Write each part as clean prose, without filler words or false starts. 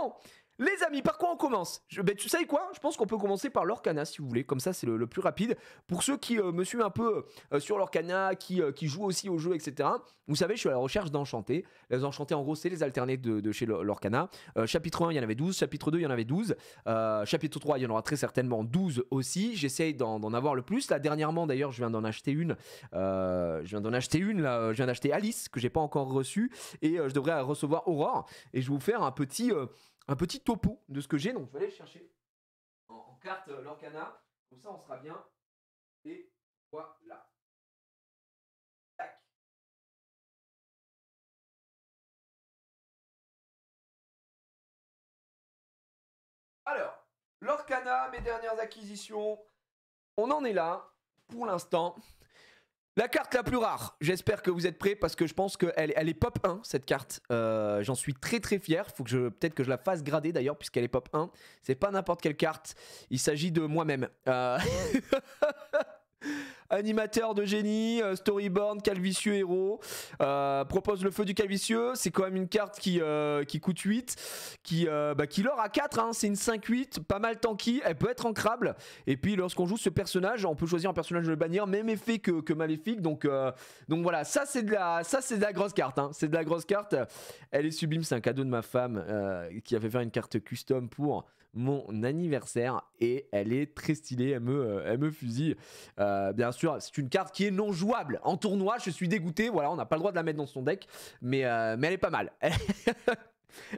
Bon, les amis, par quoi on commence? Ben, tu sais quoi? Je pense qu'on peut commencer par l'Orcana si vous voulez, comme ça c'est le plus rapide. Pour ceux qui me suivent un peu sur l'Orcana, qui jouent aussi au jeu, etc. Vous savez, je suis à la recherche d'enchantés. Les enchantés, en gros, c'est les alternés de chez l'Orcana. Chapitre 1, il y en avait 12. Chapitre 2, il y en avait 12. Chapitre 3, il y en aura très certainement 12 aussi. J'essaye d'en avoir le plus. Là, dernièrement, d'ailleurs, je viens d'en acheter une. Là, je viens d'acheter Alice, que j'ai pas encore reçue. Et je devrais recevoir Aurore. Et je vais vous faire un petit topo de ce que j'ai. Donc, je vais aller chercher en carte l'Orcana. Comme ça, on sera bien. Et voilà. Tac. Alors, l'Orcana, mes dernières acquisitions. On en est là, pour l'instant. La carte la plus rare, j'espère que vous êtes prêts parce que je pense qu'elle est pop 1 cette carte. J'en suis très très fier. Faut que peut-être que je la fasse grader d'ailleurs puisqu'elle est pop 1. C'est pas n'importe quelle carte. Il s'agit de moi-même. Animateur de génie, storyboard, calvicieux héros, propose le feu du calvicieux. C'est quand même une carte qui coûte 8, qui lore à 4, hein, c'est une 5-8, pas mal tanky, elle peut être ancrable. Et puis lorsqu'on joue ce personnage, on peut choisir un personnage de le bannir, même effet que maléfique. Donc voilà, ça c'est de la grosse carte, hein. C'est de la grosse carte. Elle est sublime, c'est un cadeau de ma femme qui a fait faire une carte custom pour mon anniversaire et elle est très stylée, elle me fusille. Bien sûr, c'est une carte qui est non jouable en tournoi. Je suis dégoûté. Voilà, on n'a pas le droit de la mettre dans son deck, mais elle est pas mal.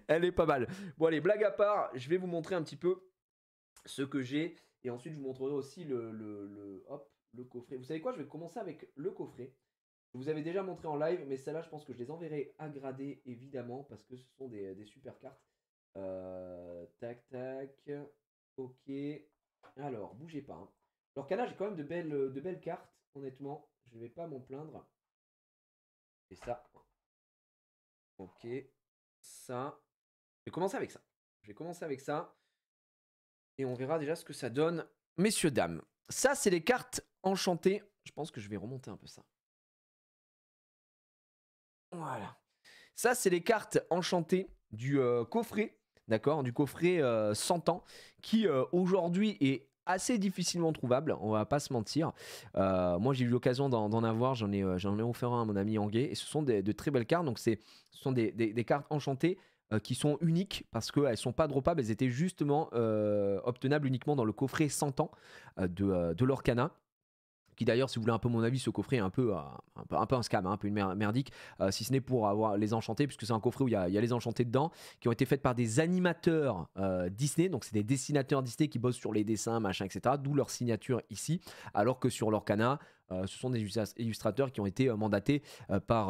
Elle est pas mal. Bon, allez, blague à part, je vais vous montrer un petit peu ce que j'ai et ensuite je vous montrerai aussi le coffret. Vous savez quoi? Je vais commencer avec le coffret. Je vous avais déjà montré en live, mais celles-là, je pense que je les enverrai à grader évidemment parce que ce sont des super cartes. Tac, tac. Ok. Alors, bougez pas, hein. L'Orcana, j'ai quand même de belles cartes, honnêtement. Je vais pas m'en plaindre. Et ça. Ok. Ça. Je vais commencer avec ça. Et on verra déjà ce que ça donne. Messieurs, dames. Ça, c'est les cartes enchantées. Je pense que je vais remonter un peu ça. Voilà. Ça, c'est les cartes enchantées du coffret. D'accord, du coffret 100 ans, qui aujourd'hui est assez difficilement trouvable, on va pas se mentir. Moi j'ai eu l'occasion d'en avoir, j'en ai offert un à mon ami Anguet, et ce sont de très belles cartes, donc ce sont des cartes enchantées qui sont uniques, parce qu'elles sont pas droppables, elles étaient justement obtenables uniquement dans le coffret 100 ans de l'Orcana. Qui d'ailleurs, si vous voulez un peu mon avis, ce coffret est un peu un scam, hein, un peu une merdique, si ce n'est pour avoir les enchantés, puisque c'est un coffret où il y a les enchantés dedans, qui ont été faites par des animateurs Disney, donc c'est des dessinateurs Disney qui bossent sur les dessins, machin, etc., d'où leur signature ici, alors que sur l'Orcana, ce sont des illustrateurs qui ont été mandatés par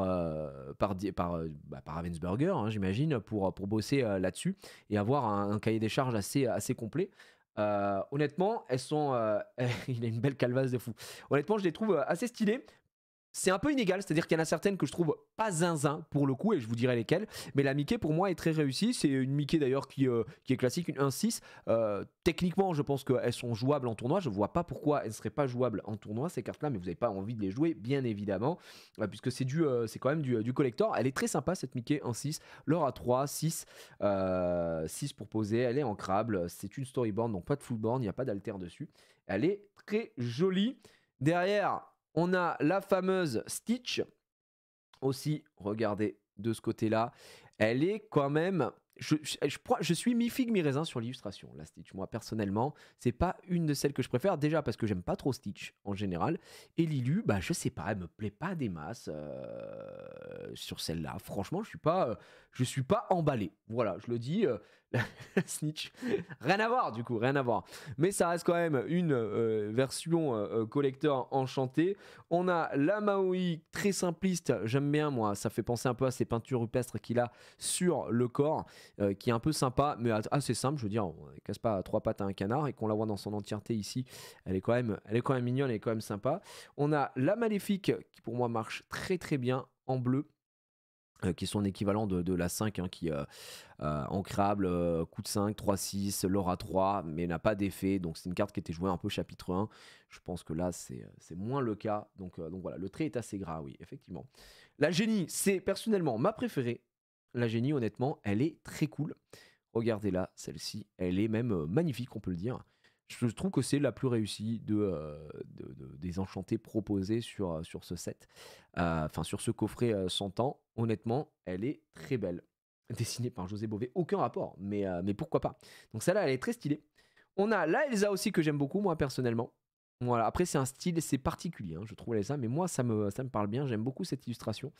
Ravensburger, hein, j'imagine, pour bosser là-dessus et avoir un cahier des charges assez complet. Honnêtement, elles sont. Il a une belle calvasse de fou. Honnêtement, je les trouve assez stylées. C'est un peu inégal, c'est-à-dire qu'il y en a certaines que je trouve pas zinzin pour le coup, et je vous dirai lesquelles. Mais la Mickey pour moi est très réussie. C'est une Mickey d'ailleurs qui est classique, une 1-6. Techniquement, je pense qu'elles sont jouables en tournoi. Je vois pas pourquoi elles ne seraient pas jouables en tournoi, ces cartes-là, mais vous n'avez pas envie de les jouer, bien évidemment, puisque c'est quand même du collector. Elle est très sympa cette Mickey 1-6. L'or à 3, 6, 6 pour poser. Elle est ancrable. C'est une storyboard, donc pas de fullboard, il n'y a pas d'alter dessus. Elle est très jolie. Derrière, on a la fameuse Stitch. Aussi, regardez de ce côté-là. Elle est quand même... Je suis mi-figue, mi-raisin sur l'illustration, la Stitch. Moi, personnellement, c'est pas une de celles que je préfère. Déjà parce que j'aime pas trop Stitch en général. Et Lilu, bah, je sais pas, elle me plaît pas des masses sur celle-là. Franchement, je suis pas emballé. Voilà, je le dis. Snitch. Rien à voir, du coup, rien à voir. Mais ça reste quand même une version collector enchantée. On a la Maui très simpliste, j'aime bien moi, ça fait penser un peu à ces peintures rupestres qu'il a sur le corps, qui est un peu sympa, mais assez simple, je veux dire, on ne casse pas à trois pattes à un canard, et qu'on la voit dans son entièreté ici, elle est quand même mignonne, elle est quand même sympa. On a la Maléfique, qui pour moi marche très très bien en bleu, qui est son équivalent de la 5, hein, qui ancrable, coup de 5, 3-6, l'aura 3, mais n'a pas d'effet, donc c'est une carte qui était jouée un peu chapitre 1. Je pense que là c'est moins le cas, donc voilà, le trait est assez gras, oui, effectivement. La génie, c'est personnellement ma préférée. La génie, honnêtement, elle est très cool. Regardez-la, celle-ci, elle est même magnifique, on peut le dire. Je trouve que c'est la plus réussie des enchantés proposés sur ce set. Enfin, sur ce coffret 100 ans. Honnêtement, elle est très belle. Dessinée par José Bové, aucun rapport, mais pourquoi pas. Donc celle-là, elle est très stylée. On a la Elsa aussi que j'aime beaucoup, moi, personnellement. Voilà, après c'est un style, c'est particulier, hein, je trouve Elsa, mais moi ça me parle bien, j'aime beaucoup cette illustration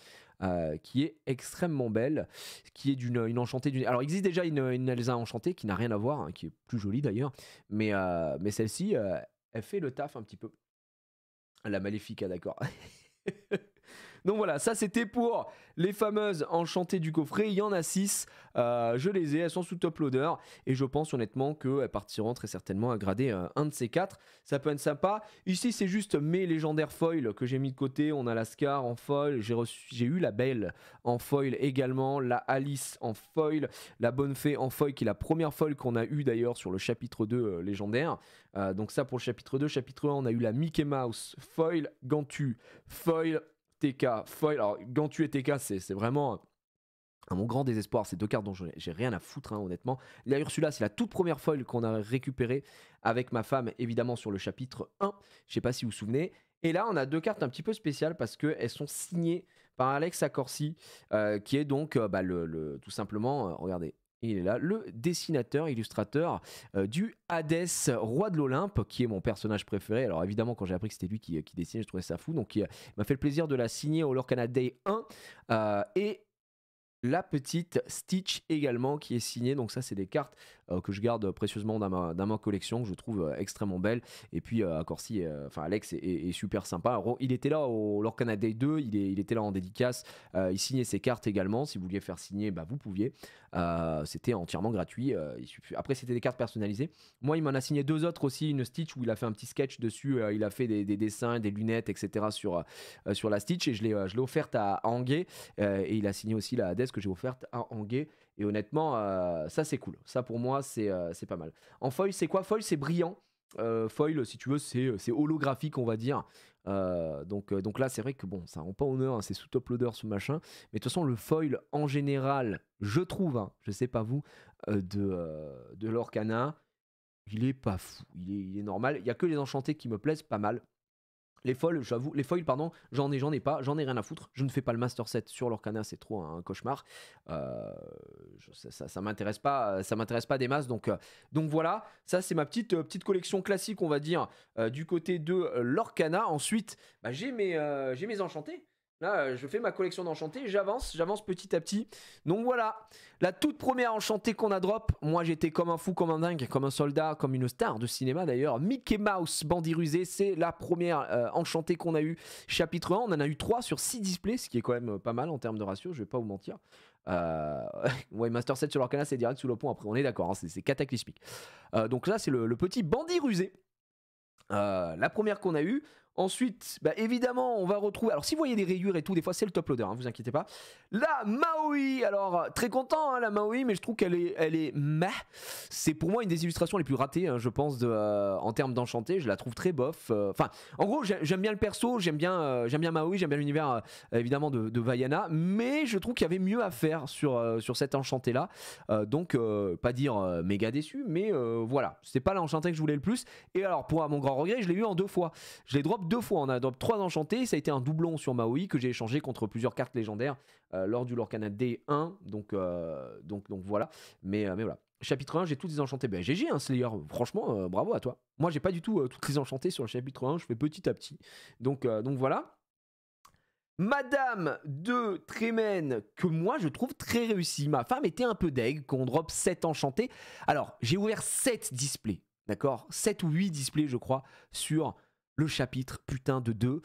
qui est extrêmement belle, qui est une enchantée. Alors il existe déjà une Elsa enchantée qui n'a rien à voir, hein, qui est plus jolie d'ailleurs, mais celle-ci, elle fait le taf un petit peu. La Maléfica, d'accord. Donc voilà, ça c'était pour les fameuses enchantées du coffret. Il y en a 6, je les ai, elles sont sous top loader. Et je pense honnêtement qu'elles partiront très certainement à grader un de ces 4. Ça peut être sympa. Ici c'est juste mes légendaires foils que j'ai mis de côté. On a la Scar en foil, j'ai eu la Belle en foil également, la Alice en foil, la Bonne Fée en foil qui est la première foil qu'on a eu d'ailleurs sur le chapitre 2 légendaire. Donc ça pour le chapitre 2. Chapitre 1 on a eu la Mickey Mouse foil, Gantu foil, TK, foil. Alors, Gantu et TK, c'est vraiment à mon grand désespoir. Ces deux cartes dont j'ai rien à foutre, hein, honnêtement. La Ursula, c'est la toute première foil qu'on a récupérée avec ma femme, évidemment, sur le chapitre 1. Je sais pas si vous vous souvenez. Et là, on a deux cartes un petit peu spéciales parce qu'elles sont signées par Alex Accorsi, qui est donc tout simplement, regardez, il est là, le dessinateur, illustrateur du Hadès, roi de l'Olympe, qui est mon personnage préféré. Alors évidemment, quand j'ai appris que c'était lui qui dessinait, je trouvais ça fou. Donc il m'a fait le plaisir de la signer au Lorcana Day 1. Et la petite Stitch également qui est signée. Donc ça c'est des cartes que je garde précieusement dans ma collection, que je trouve extrêmement belle. Et puis Accorsi, enfin Alex est super sympa. Alors, il était là au Lorcana Day 2, il était là en dédicace, il signait ses cartes également. Si vous vouliez faire signer, vous pouviez. C'était entièrement gratuit. Après c'était des cartes personnalisées. Moi il m'en a signé 2 autres aussi, une Stitch où il a fait un petit sketch dessus, il a fait des dessins, des lunettes, etc. sur la Stitch, et je l'ai offerte à Anguet, et il a signé aussi la Hades que j'ai offerte à Anguet. Et honnêtement, ça c'est cool. Ça pour moi c'est pas mal. En foil, c'est quoi? Foil, c'est brillant. Foil, si tu veux, c'est holographique, on va dire. Donc là, c'est vrai que bon, ça rend pas honneur, hein, c'est sous top loader, ce machin. Mais de toute façon, le foil en général, je trouve, hein, je sais pas vous, de Lorcana, il est pas fou. Il est normal. Il y a que les enchantés qui me plaisent pas mal. Les foils, j'avoue, les foils, pardon, j'en ai pas, j'en ai rien à foutre. Je ne fais pas le master set sur l'Orcana, c'est trop un cauchemar. Ça m'intéresse pas, des masses. Donc voilà, ça c'est ma petite collection classique, on va dire, du côté de l'Orcana. Ensuite, j'ai mes enchantés. Là, je fais ma collection d'enchantés, j'avance petit à petit. Donc voilà, la toute première enchantée qu'on a drop. Moi, j'étais comme un fou, comme un dingue, comme un soldat, comme une star de cinéma d'ailleurs. Mickey Mouse, Bandit Rusé, c'est la première enchantée qu'on a eu. Chapitre 1, on en a eu 3 sur 6 displays, ce qui est quand même pas mal en termes de ratio, je vais pas vous mentir. Ouais, Master 7 sur leur canal, c'est direct sous le pont. Après, on est d'accord, hein, c'est cataclysmique. Donc là, c'est le petit Bandit Rusé. La première qu'on a eue. Ensuite, évidemment, on va retrouver. Alors, si vous voyez des rayures et tout, des fois c'est le top loader, hein, vous inquiétez pas. La Maui, alors très content, hein, la Maui, mais je trouve qu'elle est meh. C'est pour moi une des illustrations les plus ratées, hein, je pense, en termes d'enchanté. Je la trouve très bof. Enfin, en gros, j'aime bien le perso, j'aime bien Maui, j'aime bien l'univers évidemment de Vaiana, mais je trouve qu'il y avait mieux à faire sur cette enchantée là. Donc, pas dire méga déçu, mais voilà, c'est pas l'enchanté que je voulais le plus. Et alors, pour mon grand regret, je l'ai eu en 2 fois. Je l'ai drop 2 fois, on a drop 3 enchantés, ça a été un doublon sur Maui que j'ai échangé contre plusieurs cartes légendaires lors du Lorcana D1, donc voilà, mais voilà. Chapitre 1, j'ai tous des enchantés, GG hein, Slayer, franchement bravo à toi. Moi j'ai pas du tout toutes les enchantés sur le chapitre 1, je fais petit à petit, donc voilà. Madame de Trémène, que moi je trouve très réussi. Ma femme était un peu deg qu'on drop 7 enchantés. Alors j'ai ouvert 7 displays, d'accord, 7 ou 8 displays je crois sur le chapitre putain de 2,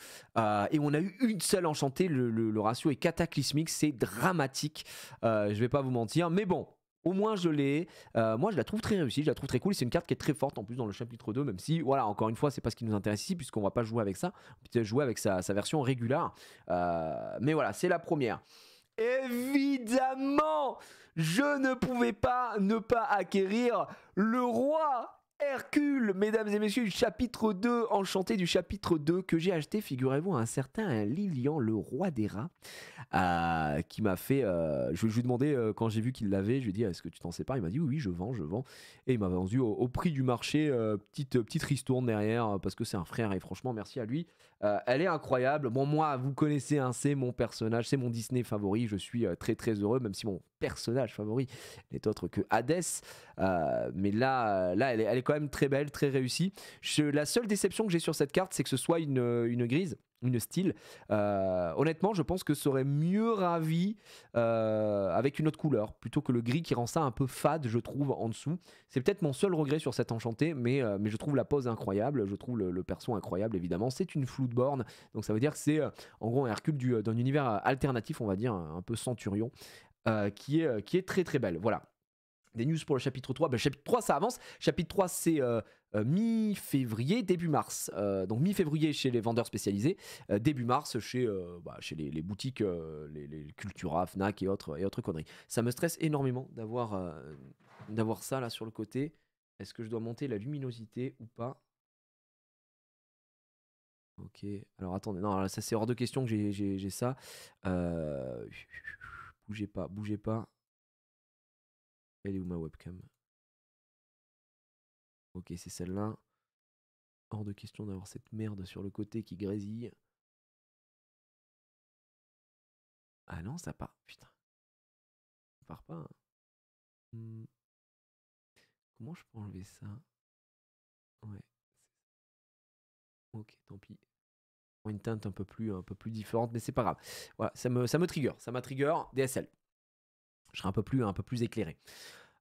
et on a eu une seule enchantée. Le ratio est cataclysmique, c'est dramatique, je vais pas vous mentir, mais bon, au moins je l'ai. Moi je la trouve très réussie, je la trouve très cool. C'est une carte qui est très forte en plus dans le chapitre 2, même si voilà, encore une fois c'est pas ce qui nous intéresse ici puisqu'on va pas jouer avec ça, on peut jouer avec sa version régulière, mais voilà, c'est la première. Évidemment, je ne pouvais pas ne pas acquérir le roi Hercule, mesdames et messieurs, du chapitre 2, enchanté du chapitre 2 que j'ai acheté, figurez-vous, à un certain Lilian, le roi des rats, qui m'a fait. Je lui ai demandé quand j'ai vu qu'il l'avait, je lui ai dit est-ce que tu t'en sépares? Il m'a dit oui, oui, je vends, je vends. Et il m'a vendu au prix du marché, petite ristourne derrière, parce que c'est un frère et franchement, merci à lui. Elle est incroyable. Bon, moi, vous connaissez, hein, c'est mon personnage, c'est mon Disney favori. Je suis très très heureux, même si mon personnage favori n'est autre que Hadès. Mais là elle est quand même très belle, très réussie. La seule déception que j'ai sur cette carte, c'est que ce soit une grise, une style. Honnêtement, je pense que ça aurait mieux ravi avec une autre couleur, plutôt que le gris qui rend ça un peu fade, je trouve, en dessous. C'est peut-être mon seul regret sur cet enchanté, mais je trouve la pose incroyable, je trouve le perso incroyable, évidemment. C'est une Floodborn, donc ça veut dire que c'est en gros un Hercule d'un univers alternatif, on va dire, un peu Centurion, qui est très très belle. Voilà. Des news pour le chapitre 3. Ben, chapitre 3, ça avance. Chapitre 3, c'est mi-février, début mars. Donc mi-février chez les vendeurs spécialisés, début mars chez les boutiques, les Cultura, Fnac et autres conneries. Ça me stresse énormément d'avoir ça là sur le côté. Est-ce que je dois monter la luminosité ou pas? Ok. Alors attendez, non, là, ça c'est hors de question que j'ai ça. Bougez pas, bougez pas. Elle est où ma webcam? Ok, c'est celle-là. Hors de question d'avoir cette merde sur le côté qui grésille. Ah non, ça part. Putain. Ça part pas. Hein. Comment je peux enlever ça? Ouais. Ok, tant pis. Une teinte un peu plus différente, mais c'est pas grave. Voilà, ça me trigger. Ça m'a trigger. DSL. Je serai un peu plus éclairé.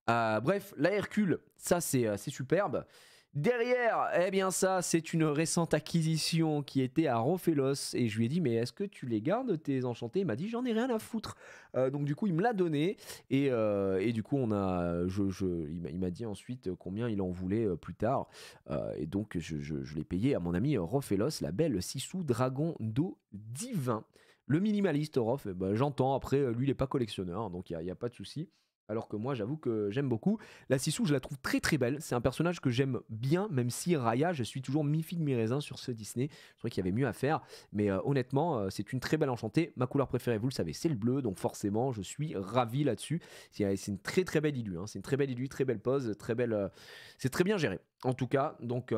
Bref, la Hercule, ça c'est superbe. Derrière, eh bien ça, c'est une récente acquisition qui était à Rophélos et je lui ai dit mais est-ce que tu les gardes tes enchantés? Il m'a dit j'en ai rien à foutre. Donc du coup il me l'a donné et du coup il m'a dit ensuite combien il en voulait plus tard et donc je l'ai payé à mon ami Rophélos, la belle Sissou dragon d'eau divin. Le minimaliste Rof, j'entends, après lui il est pas collectionneur donc il n'y a pas de souci. Alors que moi, j'avoue que j'aime beaucoup. La Sissou, je la trouve très très belle. C'est un personnage que j'aime bien, même si Raya, je suis toujours mi-figue mi-raisin sur ce Disney. Je trouvais qu'il y avait mieux à faire. Mais honnêtement, c'est une très belle enchantée. Ma couleur préférée, vous le savez, c'est le bleu. Donc forcément, je suis ravi là-dessus. C'est une très très belle illu. Hein. C'est une très belle illu, très belle pose, très belle. C'est très bien géré. En tout cas, donc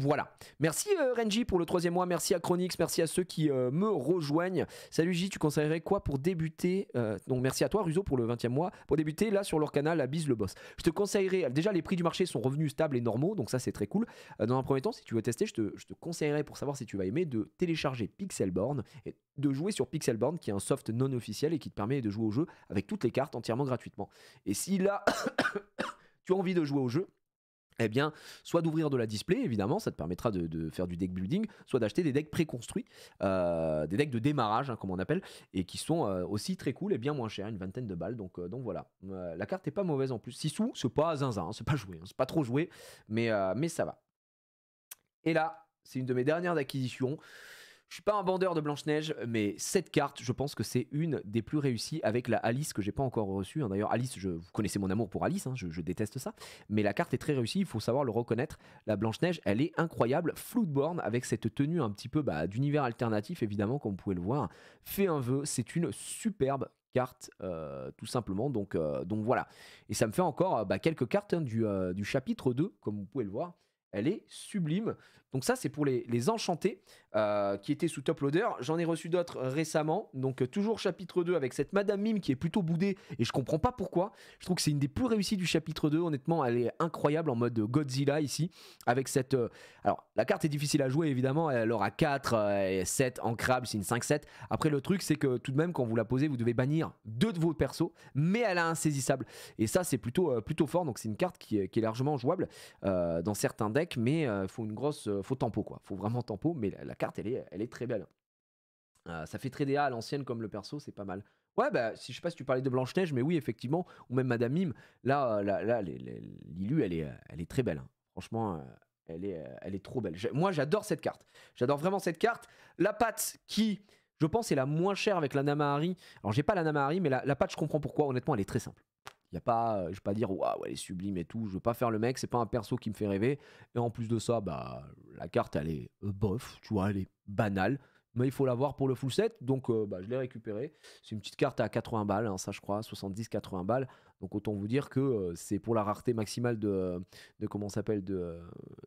voilà. Merci Renji pour le 3e mois. Merci à Chronix. Merci à ceux qui me rejoignent. Salut J, tu conseillerais quoi pour débuter Donc merci à toi Ruzo pour le 20e mois. Pour débuter là sur leur canal, la bise le boss. Je te conseillerais, déjà les prix du marché sont revenus stables et normaux, donc ça c'est très cool. Dans un premier temps, si tu veux tester, je te conseillerais pour savoir si tu vas aimer de télécharger Pixelborn et de jouer sur Pixelborn qui est un soft non officiel et qui te permet de jouer au jeu avec toutes les cartes entièrement gratuitement. Et si là tu as envie de jouer au jeu, eh bien, soit d'ouvrir de la display, évidemment, ça te permettra de faire du deck building, soit d'acheter des decks préconstruits, des decks de démarrage, hein, comme on appelle, et qui sont aussi très cool et bien moins chers, une vingtaine de balles. Donc voilà, la carte est pas mauvaise en plus. Sissou, c'est pas zinzin, hein, c'est pas joué, hein, c'est pas trop joué, mais ça va. Et là, c'est une de mes dernières acquisitions. Je suis pas un vendeur de Blanche-Neige, mais cette carte, je pense que c'est une des plus réussies avec la Alice que j'ai pas encore reçue. Hein. D'ailleurs, Alice, vous connaissez mon amour pour Alice, hein, je déteste ça. Mais la carte est très réussie, il faut savoir le reconnaître. La Blanche-Neige, elle est incroyable. Floodborn, avec cette tenue un petit peu d'univers alternatif, évidemment, comme vous pouvez le voir, fait un vœu. C'est une superbe carte, tout simplement. Donc voilà. Et ça me fait encore quelques cartes hein, du chapitre 2, comme vous pouvez le voir. Elle est sublime. Donc ça, c'est pour les enchantés qui étaient sous top loader. J'en ai reçu d'autres récemment. Donc toujours chapitre 2 avec cette Madame Mime qui est plutôt boudée. Et je comprends pas pourquoi. Je trouve que c'est une des plus réussies du chapitre 2. Honnêtement, elle est incroyable en mode Godzilla ici. Avec cette... Alors, la carte est difficile à jouer, évidemment. Elle aura 4 et 7 ancrables. C'est une 5-7. Après, le truc, c'est que tout de même, quand vous la posez, vous devez bannir 2 de vos persos. Mais elle a insaisissable. Et ça, c'est plutôt fort. Donc c'est une carte qui est largement jouable dans certains decks. Mais il faut une grosse... faut tempo quoi, faut vraiment tempo, mais la carte elle est très belle. Ça fait très DA à l'ancienne comme le perso, c'est pas mal. Ouais, je sais pas si tu parlais de Blanche-Neige, mais oui, effectivement, ou même Madame Mime, là, l'illu, elle est très belle. Hein. Franchement, elle est trop belle. Moi, j'adore cette carte. J'adore vraiment cette carte. La patte qui, je pense, est la moins chère avec la Namahari. Alors, j'ai pas la Namahari, mais la patte, je comprends pourquoi. Honnêtement, elle est très simple. Y a pas, je vais pas dire waouh, elle est sublime et tout. Je veux pas faire le mec, c'est pas un perso qui me fait rêver. Et en plus de ça, bah la carte elle est bof, tu vois, elle est banale. Mais il faut l'avoir pour le full set, donc bah, je l'ai récupéré. C'est une petite carte à 80 balles, hein, ça je crois, 70-80 balles. Donc autant vous dire que c'est pour la rareté maximale de comment ça s'appelle de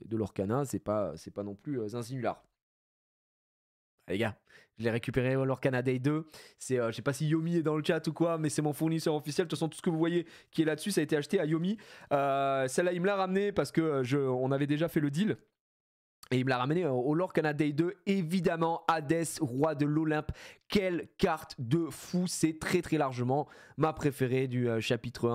l'Orcana, c'est pas non plus un Zinulard. Les gars, je l'ai récupéré l'Orcana Day 2. C'est, je sais pas si Yomi est dans le chat ou quoi, mais c'est mon fournisseur officiel. De toute façon, tout ce que vous voyez qui est là-dessus, ça a été acheté à Yomi. Celle-là, il me l'a ramené parce que on avait déjà fait le deal. Et il me l'a ramené au Lorcana Day 2, évidemment, Hades, roi de l'Olympe. Quelle carte de fou, c'est très très largement ma préférée du chapitre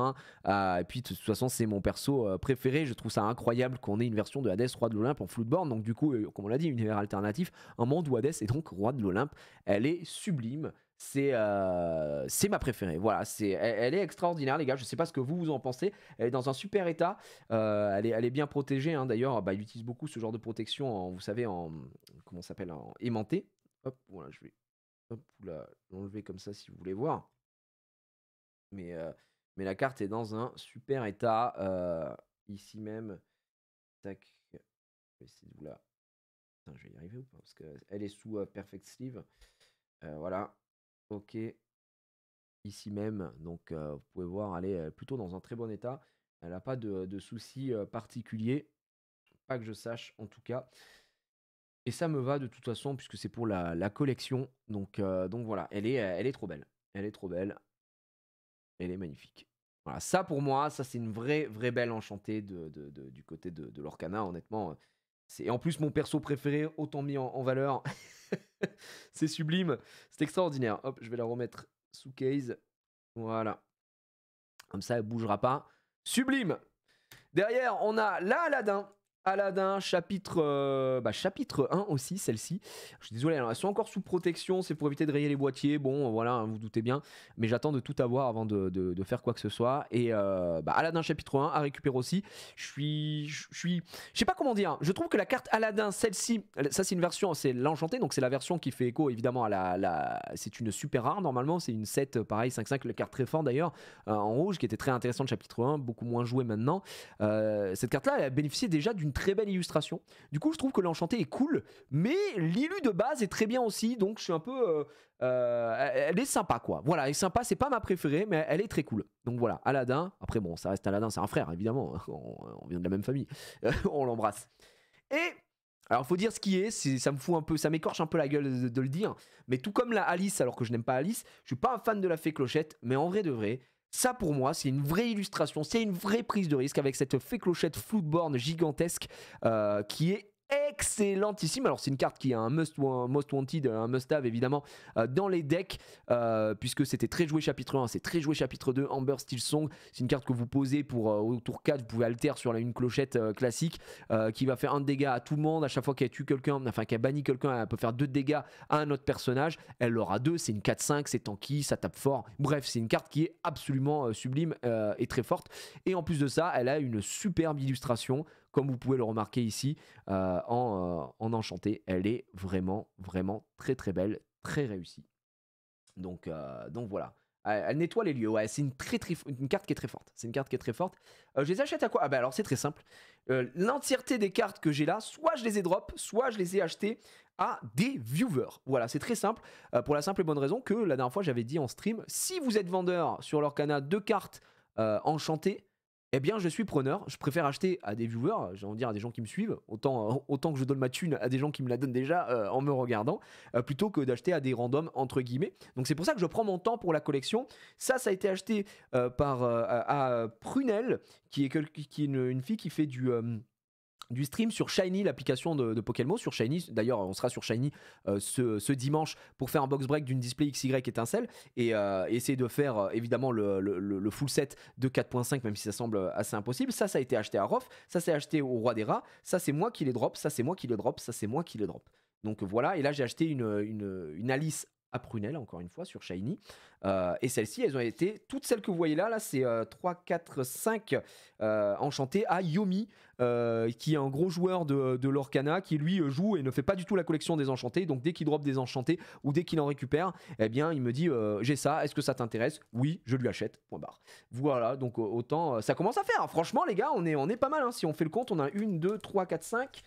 1. Et puis de toute façon, c'est mon perso préféré. Je trouve ça incroyable qu'on ait une version de Hades, roi de l'Olympe en Floodborn. Donc du coup, comme on l'a dit, univers alternatif, un monde où Hades est donc roi de l'Olympe. Elle est sublime. C'est ma préférée. Voilà, elle est extraordinaire, les gars. Je sais pas ce que vous en pensez. Elle est dans un super état. Elle est bien protégée. Hein. D'ailleurs, bah, il utilise beaucoup ce genre de protection, vous savez, en comment ça s'appelle, en aimanté. Hop, voilà, je vais l'enlever comme ça si vous voulez voir. Mais, mais la carte est dans un super état. Ici même. Tac. Je vais essayer de vous la. Putain, je vais y arriver ou pas? Parce qu'elle est sous Perfect Sleeve. Voilà. Ok. Ici même. Donc, vous pouvez voir, elle est plutôt dans un très bon état. Elle n'a pas de soucis particuliers. Pas que je sache, en tout cas. Et ça me va de toute façon, puisque c'est pour la collection. Donc voilà, elle est trop belle. Elle est trop belle. Elle est magnifique. Voilà, ça pour moi, ça c'est une vraie belle enchantée du côté de l'Orcana, honnêtement. C'est en plus mon perso préféré, autant mis en valeur. C'est sublime, c'est extraordinaire. Hop, je vais la remettre sous case. Voilà. Comme ça, elle bougera pas. Sublime. Derrière, on a la Aladdin. Aladdin, chapitre 1 aussi, celle-ci. Je suis désolé, alors, elles sont encore sous protection, c'est pour éviter de rayer les boîtiers. Bon, voilà, hein, vous doutez bien. Mais j'attends de tout avoir avant de faire quoi que ce soit. Et Aladdin, chapitre 1 à récupérer aussi. Je sais pas comment dire. Je trouve que la carte Aladdin, celle-ci, ça c'est une version, c'est l'enchanté, donc c'est la version qui fait écho évidemment à c'est une super rare normalement. C'est une 7, pareil, 5-5, la carte très fort d'ailleurs, en rouge, qui était très intéressante, chapitre 1, beaucoup moins joué maintenant. Cette carte-là, elle a bénéficié déjà d'une très belle illustration. Du coup, je trouve que l'enchanté est cool, mais l'illu de base est très bien aussi. Donc, je suis un peu. Elle est sympa, quoi. Voilà, elle est sympa. C'est pas ma préférée, mais elle est très cool. Donc voilà, Aladdin. Après, bon, ça reste Aladdin, c'est un frère, évidemment. On vient de la même famille. On l'embrasse. Et. Alors faut dire ce qui est, ça me fout un peu, ça m'écorche un peu la gueule de le dire, mais tout comme la Alice, alors que je n'aime pas Alice, je suis pas un fan de la fée Clochette, mais en vrai de vrai, ça pour moi c'est une vraie illustration, c'est une vraie prise de risque avec cette fée Clochette Floodborn gigantesque qui est excellentissime. Alors c'est une carte qui a un most wanted, un must have évidemment dans les decks, puisque c'était très joué chapitre 1, c'est très joué chapitre 2, Amber Steel Song. C'est une carte que vous posez pour au tour 4, vous pouvez alter sur une clochette classique qui va faire un dégât à tout le monde. À chaque fois qu'elle tue quelqu'un, enfin qu'elle bannit quelqu'un, elle peut faire 2 dégâts à un autre personnage. Elle aura 2, c'est une 4-5, c'est tanky, ça tape fort. Bref, c'est une carte qui est absolument sublime et très forte. Et en plus de ça, elle a une superbe illustration, comme vous pouvez le remarquer ici, en enchanté. Elle est vraiment très belle, très réussie. Donc voilà. Elle nettoie les lieux. Ouais, c'est une carte qui est très forte. C'est une carte qui est très forte. Je les achète à quoi? Ah bah alors c'est très simple. L'entièreté des cartes que j'ai là, soit je les ai drop, soit je les ai achetées à des viewers. Voilà, c'est très simple. Pour la simple et bonne raison que la dernière fois j'avais dit en stream, si vous êtes vendeur sur leur canal de cartes enchantées, eh bien, je suis preneur. Je préfère acheter à des viewers, j'ai envie de dire à des gens qui me suivent, autant que je donne ma thune à des gens qui me la donnent déjà en me regardant, plutôt que d'acheter à des randoms, entre guillemets. Donc, c'est pour ça que je prends mon temps pour la collection. Ça a été acheté à Prunelle, qui est une fille qui fait du stream sur Shiny, l'application de Pokémon sur Shiny. D'ailleurs, on sera sur Shiny ce dimanche pour faire un box break d'une display XY étincelle et essayer de faire évidemment le full set de 4.5, même si ça semble assez impossible. Ça a été acheté à Rof, ça c'est acheté au Roi des Rats, ça c'est moi qui les drop, ça c'est moi qui le drop, ça c'est moi qui le drop. Donc voilà, et là j'ai acheté une Alice à Prunelle, encore une fois, sur Shiny. Et celles-ci, elles ont été, toutes celles que vous voyez là, c'est 3, 4, 5 enchantées à Yomi, qui est un gros joueur de l'Orcana, qui lui joue et ne fait pas du tout la collection des enchantés. Donc dès qu'il drop des enchantés ou dès qu'il en récupère, eh bien il me dit j'ai ça, est-ce que ça t'intéresse? Oui, je lui achète. Point barre. Voilà, donc autant ça commence à faire. Hein. Franchement, les gars, on est pas mal. Hein. Si on fait le compte, on a 1, 2, 3, 4, 5.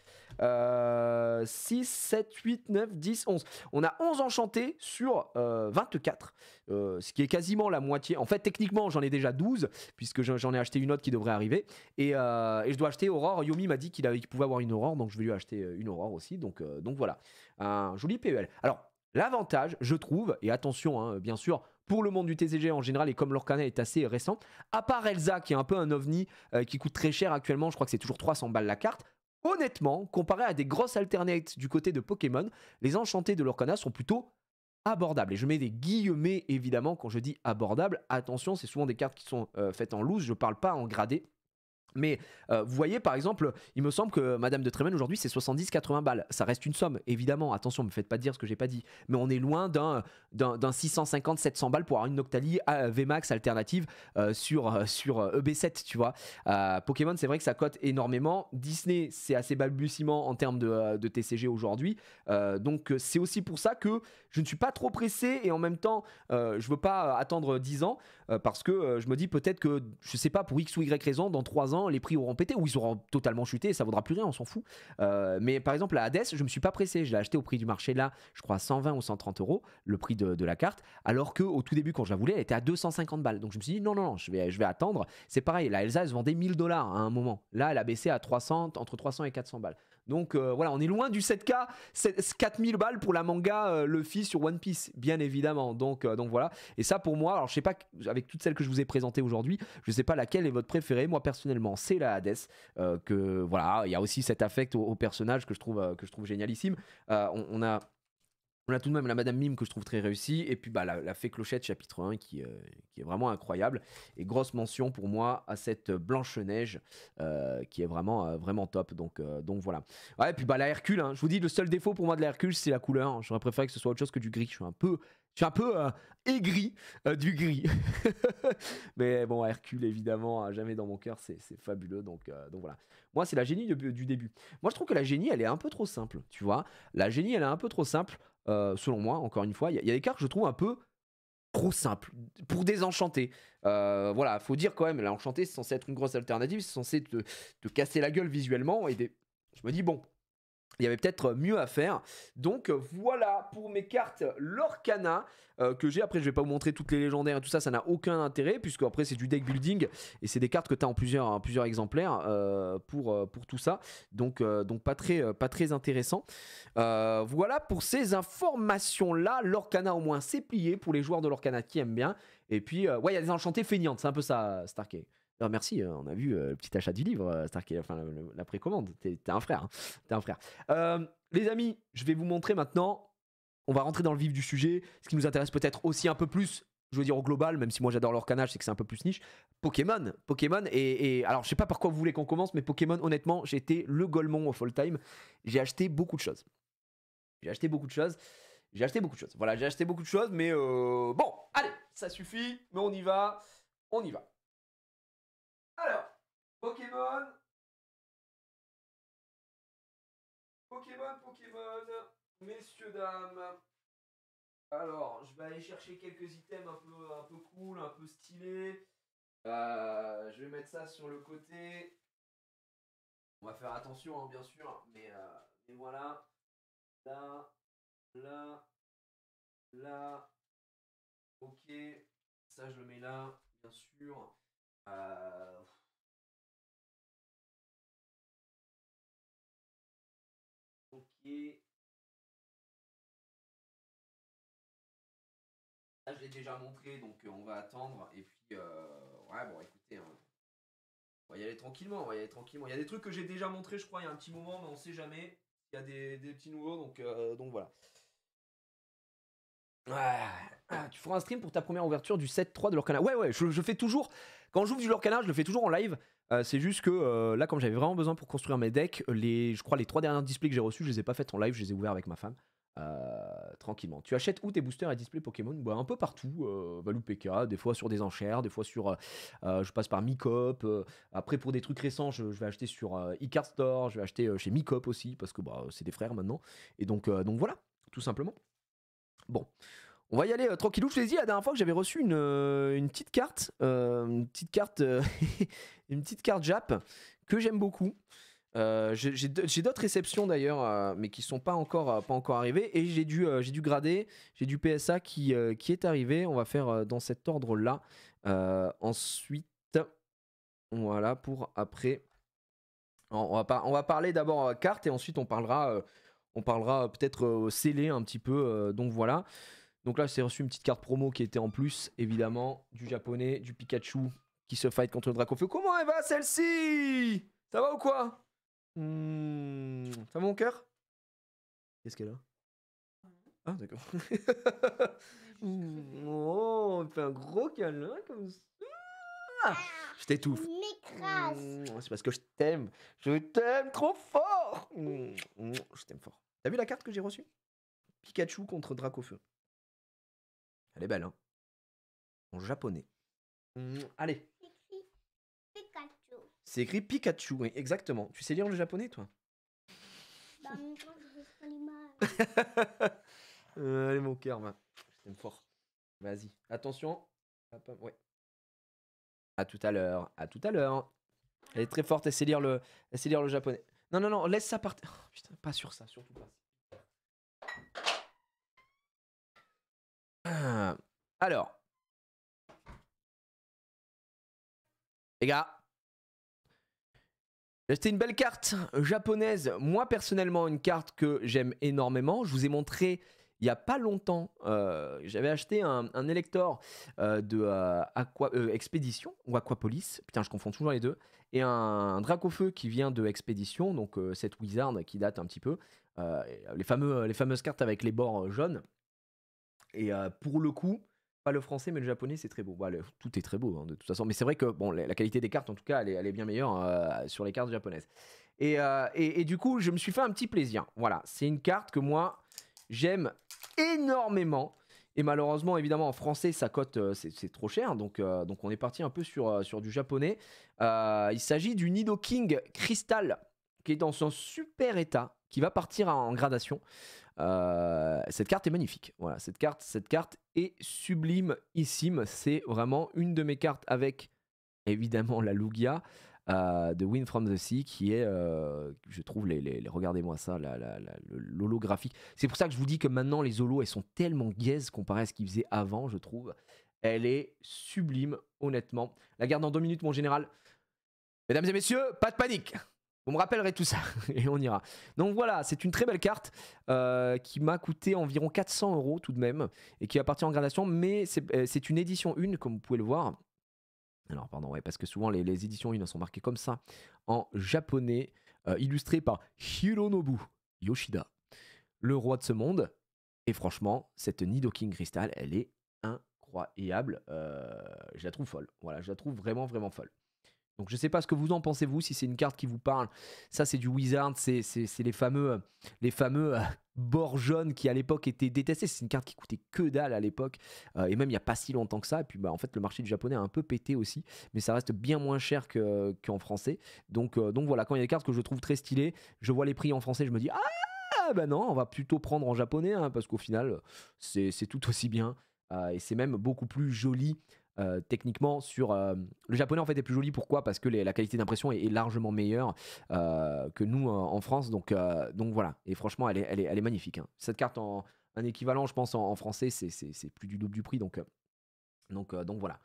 6, 7, 8, 9, 10, 11. On a 11 enchantés sur 24, ce qui est quasiment la moitié. En fait, techniquement, j'en ai déjà 12, puisque j'en ai acheté une autre qui devrait arriver. Et je dois acheter Aurore. Yomi m'a dit qu'il pouvait avoir une Aurore, donc je vais lui acheter une Aurore aussi. Donc voilà, un joli PEL. Alors, l'avantage, je trouve, et attention, hein, bien sûr, pour le monde du TCG en général, et comme l'Orcana est assez récent, à part Elsa, qui est un peu un ovni, qui coûte très cher actuellement, je crois que c'est toujours 300 balles la carte. Honnêtement, comparé à des grosses alternates du côté de Pokémon, les enchantés de l'Orcana sont plutôt abordables. Et je mets des guillemets évidemment quand je dis abordable. Attention, c'est souvent des cartes qui sont faites en loose, je parle pas en gradé. Mais vous voyez par exemple, il me semble que Madame de Tremen aujourd'hui c'est 70-80 balles. Ça reste une somme, évidemment. Attention, ne me faites pas dire ce que j'ai pas dit. Mais on est loin d'un 650-700 balles pour avoir une Noctali VMAX alternative sur EB7, tu vois. Pokémon, c'est vrai que ça cote énormément. Disney, c'est assez balbutiement en termes de TCG aujourd'hui. Donc c'est aussi pour ça que je ne suis pas trop pressé et en même temps, je veux pas attendre 10 ans parce que je me dis peut-être que, je sais pas, pour X ou Y raison, dans 3 ans, les prix auront pété ou ils auront totalement chuté et ça vaudra plus rien, on s'en fout. Mais par exemple, la Hades, je me suis pas pressé. Je l'ai acheté au prix du marché là, je crois à 120 ou 130 euros, le prix de la carte, alors qu'au tout début, quand je la voulais, elle était à 250 balles. Donc je me suis dit non, je vais attendre. C'est pareil, la Elsa, elle se vendait 1000 $ à un moment. Là, elle a baissé à 300, entre 300 et 400 balles. Donc voilà, on est loin du 7K, 4000 balles pour la manga Luffy sur One Piece, bien évidemment. Donc voilà. Et ça pour moi, alors je sais pas, avec toutes celles que je vous ai présentées aujourd'hui, je sais pas laquelle est votre préférée. Moi personnellement, c'est la Hades. Que voilà, il y a aussi cet affect au personnage que je trouve génialissime. On a tout de même la Madame Mime que je trouve très réussie. Et puis la Fée Clochette chapitre 1 qui est vraiment incroyable. Et grosse mention pour moi à cette Blanche-Neige qui est vraiment top. Donc voilà. Ouais, et puis la Hercule, hein, je vous dis, le seul défaut pour moi de la Hercule, c'est la couleur. J'aurais préféré que ce soit autre chose que du gris. Je suis un peu aigri du gris. Mais bon, Hercule, évidemment, à jamais dans mon cœur, c'est fabuleux. Donc voilà. Moi, c'est la génie du début. Moi, je trouve que la génie, elle est un peu trop simple. Tu vois, la génie, elle est un peu trop simple. Selon moi, encore une fois, il y a des cartes que je trouve un peu trop simples pour désenchanter. Voilà, faut dire quand même, l'enchanté c'est censé être une grosse alternative, c'est censé te casser la gueule visuellement. Je me dis, bon, il y avait peut-être mieux à faire. Donc voilà pour mes cartes Lorcana que j'ai. Après, je vais pas vous montrer toutes les légendaires et tout ça, ça n'a aucun intérêt, puisque après c'est du deck building et c'est des cartes que tu as en plusieurs exemplaires pour tout ça. Donc pas très intéressant. Voilà pour ces informations-là. Lorcana, au moins, c'est plié pour les joueurs de Lorcana qui aiment bien. Et puis, ouais, il y a des enchantés feignantes, c'est un peu ça, Starkey. Alors merci, on a vu le petit achat du livre, Starkey, enfin la précommande. T'es un frère. Hein. T'es un frère. Les amis, je vais vous montrer maintenant. On va rentrer dans le vif du sujet. Ce qui nous intéresse peut-être aussi un peu plus, je veux dire au global, même si moi j'adore l'Orcana, je sais que c'est un peu plus niche. Pokémon. Et alors je sais pas par quoi vous voulez qu'on commence, mais Pokémon, honnêtement, j'ai été le Golemon of all time. J'ai acheté beaucoup de choses. Voilà, j'ai acheté beaucoup de choses, mais bon, allez, ça suffit, mais on y va. Alors, Pokémon, messieurs, dames. Alors, je vais aller chercher quelques items un peu cool, un peu stylés. Je vais mettre ça sur le côté. On va faire attention, hein, bien sûr, mais voilà. Là, là, là. Ok, ça je le mets là, bien sûr. Euh, ok. Ça, je l'ai déjà montré, donc on va attendre. Et puis, ouais, bon, écoutez, hein, on va y aller tranquillement, Il y a des trucs que j'ai déjà montré, je crois, il y a un petit moment, mais on sait jamais. Il y a des petits nouveaux, donc voilà. Ouais. Tu feras un stream pour ta première ouverture du 7-3 de l'Orcana. Ouais, je fais toujours. Quand j'ouvre du Lorcana, je le fais toujours en live. C'est juste que là, comme j'avais vraiment besoin pour construire mes decks, je crois les 3 dernières displays que j'ai reçus, je les ai pas faites en live, je les ai ouverts avec ma femme. tranquillement. Tu achètes où tes boosters et displays Pokémon? Bah, un peu partout, Valou PK, des fois sur des enchères, des fois sur, je passe par Micop, après pour des trucs récents, je vais acheter sur, iCard Store, je vais acheter, chez Micop aussi parce que, bah, c'est des frères maintenant et donc voilà, tout simplement. Bon, on va y aller, tranquillou. Je te l'ai dit la dernière fois que j'avais reçu une petite carte, une petite carte, une petite carte Jap que j'aime beaucoup. J'ai d'autres réceptions d'ailleurs, mais qui sont pas encore arrivées. Et j'ai du gradé, j'ai du PSA qui est arrivé. On va faire dans cet ordre-là. Ensuite, voilà, pour après. On va parler d'abord carte et ensuite on parlera peut-être scellé un petit peu. Donc voilà. Donc là, j'ai reçu une petite carte promo qui était en plus, évidemment, du japonais, du Pikachu qui se fight contre le Dracofeu. Comment elle va celle-ci? Ça va ou quoi? Ça va mon cœur? Qu'est-ce qu'elle a? Ah d'accord. Oh, on fait un gros câlin comme ça. Je t'étouffe. C'est parce que je t'aime. Je t'aime trop fort. Je t'aime fort. T'as vu la carte que j'ai reçue? Pikachu contre Dracofeu. Elle est belle, hein? En japonais. Allez. Pikachu. C'est écrit Pikachu, oui, exactement. Tu sais lire le japonais, toi? Bah, en même temps, je sais pas l'image. Allez, mon cœur, va. Je t'aime fort. Vas-y, attention. Hop, hop, ouais. À tout à l'heure. À tout à l'heure. Elle est très forte, elle sait lire le japonais. Non, non, non, laisse ça partir. Oh, putain, pas sur ça, surtout pas. Alors. Les gars. C'était une belle carte japonaise. Moi, personnellement, une carte que j'aime énormément. Je vous ai montré il n'y a pas longtemps. J'avais acheté un Elector de Expédition ou Aquapolis. Putain, je confonds toujours les deux. Et un Dracofeu qui vient de Expédition. Donc, cette Wizard qui date un petit peu. Les fameuses cartes avec les bords jaunes. Et pour le coup, pas le français, mais le japonais, c'est très beau. Bah, tout est très beau, hein, de toute façon. Mais c'est vrai que bon, la qualité des cartes, en tout cas, elle est bien meilleure sur les cartes japonaises. Et du coup, je me suis fait un petit plaisir. Voilà, c'est une carte que moi, j'aime énormément. Et malheureusement, évidemment, en français, ça cote, c'est trop cher. Donc on est parti un peu sur du japonais. Il s'agit du Nidoking Crystal, qui est dans son super état, qui va partir en gradation. Cette carte est magnifique. Voilà, cette carte est sublimissime. C'est vraiment une de mes cartes avec évidemment la Lugia de Wind from the Sea qui est, je trouve, regardez-moi ça, l'holographique. C'est pour ça que je vous dis que maintenant les holos elles sont tellement gaze comparé à ce qu'ils faisaient avant, je trouve. Elle est sublime, honnêtement. La garde en 2 minutes, mon général. Mesdames et messieurs, pas de panique. Vous me rappellerez tout ça et on ira. Donc voilà, c'est une très belle carte qui m'a coûté environ 400 € tout de même et qui va partir en gradation, mais c'est une édition 1 comme vous pouvez le voir. Alors pardon, ouais, parce que souvent les éditions 1 sont marquées comme ça en japonais, illustrées par Hironobu Yoshida, le roi de ce monde. Et franchement, cette Nidoking Crystal, elle est incroyable. Je la trouve folle. Voilà, je la trouve vraiment, vraiment folle. Donc je sais pas ce que vous en pensez vous, si c'est une carte qui vous parle. Ça c'est du Wizard, c'est les fameux bords jaunes qui à l'époque étaient détestés. C'est une carte qui coûtait que dalle à l'époque. Et même il n'y a pas si longtemps que ça. Et puis bah, en fait le marché du japonais a un peu pété aussi. Mais ça reste bien moins cher qu'en français. Donc voilà, quand il y a des cartes que je trouve très stylées, je vois les prix en français, je me dis ah bah non, on va plutôt prendre en japonais. Hein, parce qu'au final c'est tout aussi bien. Et c'est même beaucoup plus joli. Techniquement sur le japonais en fait est plus joli, pourquoi? Parce que la qualité d'impression est largement meilleure que nous en France, donc voilà, et franchement elle est magnifique, hein. Cette carte en un équivalent je pense en français c'est plus du double du prix, donc voilà.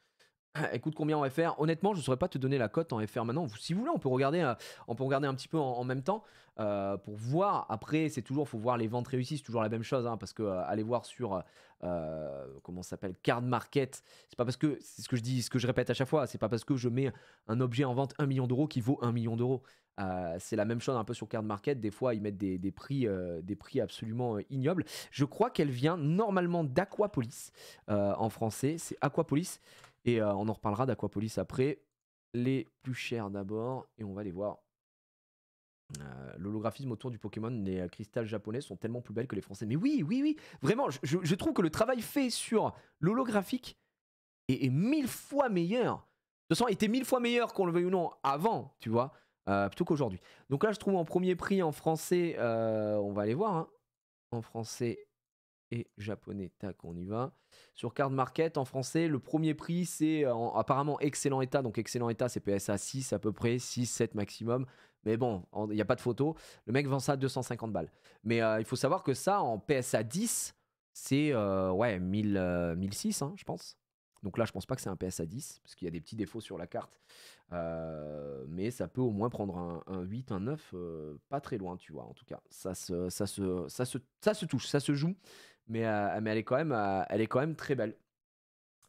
Écoute, combien en FR? Honnêtement, je ne saurais pas te donner la cote en FR maintenant. Si vous voulez, on peut regarder un petit peu en même temps pour voir. Après, c'est toujours, faut voir les ventes réussies, c'est toujours la même chose, hein, parce que aller voir sur comment ça s'appelle, Card Market, c'est pas parce que c'est ce que je dis, ce que je répète à chaque fois, c'est pas parce que je mets un objet en vente 1 million d'euros qui vaut 1 million d'euros. C'est la même chose un peu sur Card Market. Des fois, ils mettent des prix absolument ignobles. Je crois qu'elle vient normalement d'Aquapolis en français. C'est Aquapolis. Et on en reparlera d'Aquapolis après. Les plus chers d'abord. Et on va les voir L'holographisme autour du Pokémon, les cristals japonais sont tellement plus belles que les français. Mais oui, oui, oui, vraiment, je trouve que le travail fait sur l'holographique est 1000 fois meilleur. De toute façon, il était 1000 fois meilleur, qu'on le veuille ou non, avant, tu vois, plutôt qu'aujourd'hui. Donc là, je trouve en premier prix en français, on va aller voir, hein, en français et japonais, tac, on y va. Sur Card Market, en français, le premier prix, c'est apparemment excellent état. Donc excellent état, c'est PSA 6 à peu près, 6, 7 maximum. Mais bon, il n'y a pas de photo. Le mec vend ça à 250 balles. Mais il faut savoir que ça, en PSA 10, c'est ouais, 1006, hein, je pense. Donc là, je pense pas que c'est un PSA 10, parce qu'il y a des petits défauts sur la carte. Mais ça peut au moins prendre un 8, un 9, pas très loin, tu vois, en tout cas. Ça se touche, ça se joue. Mais elle est quand même très belle.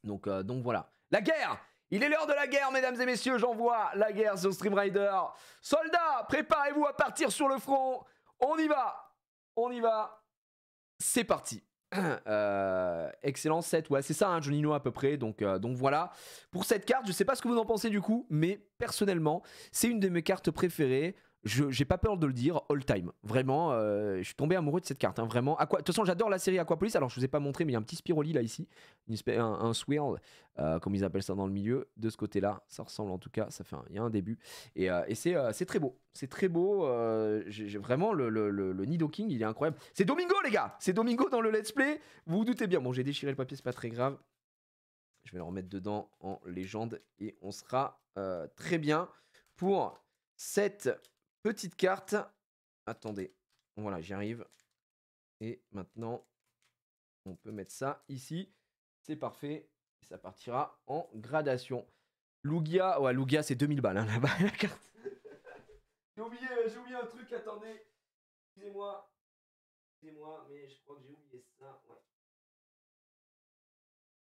Donc voilà. La guerre! Il est l'heure de la guerre, mesdames et messieurs, j'envoie la guerre sur Stream Rider. Soldats, préparez-vous à partir sur le front. On y va. On y va. C'est parti. Excellent set, ouais, c'est ça, hein, Johnny No à peu près. Donc voilà. Pour cette carte, je sais pas ce que vous en pensez du coup, mais personnellement, c'est une de mes cartes préférées. J'ai pas peur de le dire, all time. Vraiment, je suis tombé amoureux de cette carte. Hein, vraiment. De toute façon, j'adore la série Aquapolis. Alors, je vous ai pas montré, mais il y a un petit Spiroli là, ici. Un swirl, comme ils appellent ça dans le milieu. De ce côté-là, ça ressemble en tout cas. Il y a un début. Et c'est très beau. C'est très beau. J'ai vraiment le Nidoking, il est incroyable. C'est Domingo, les gars. C'est Domingo dans le let's play. Vous vous doutez bien. Bon, j'ai déchiré le papier, c'est pas très grave. Je vais le remettre dedans en légende. Et on sera très bien pour cette petite carte. Attendez, voilà, j'y arrive. Et maintenant, on peut mettre ça ici. C'est parfait. Et ça partira en gradation. Lugia, ouais, Lugia, c'est 2000 balles, hein, là-bas, la carte. J'ai oublié un truc, attendez. Excusez-moi, mais je crois que j'ai oublié ça. Ouais.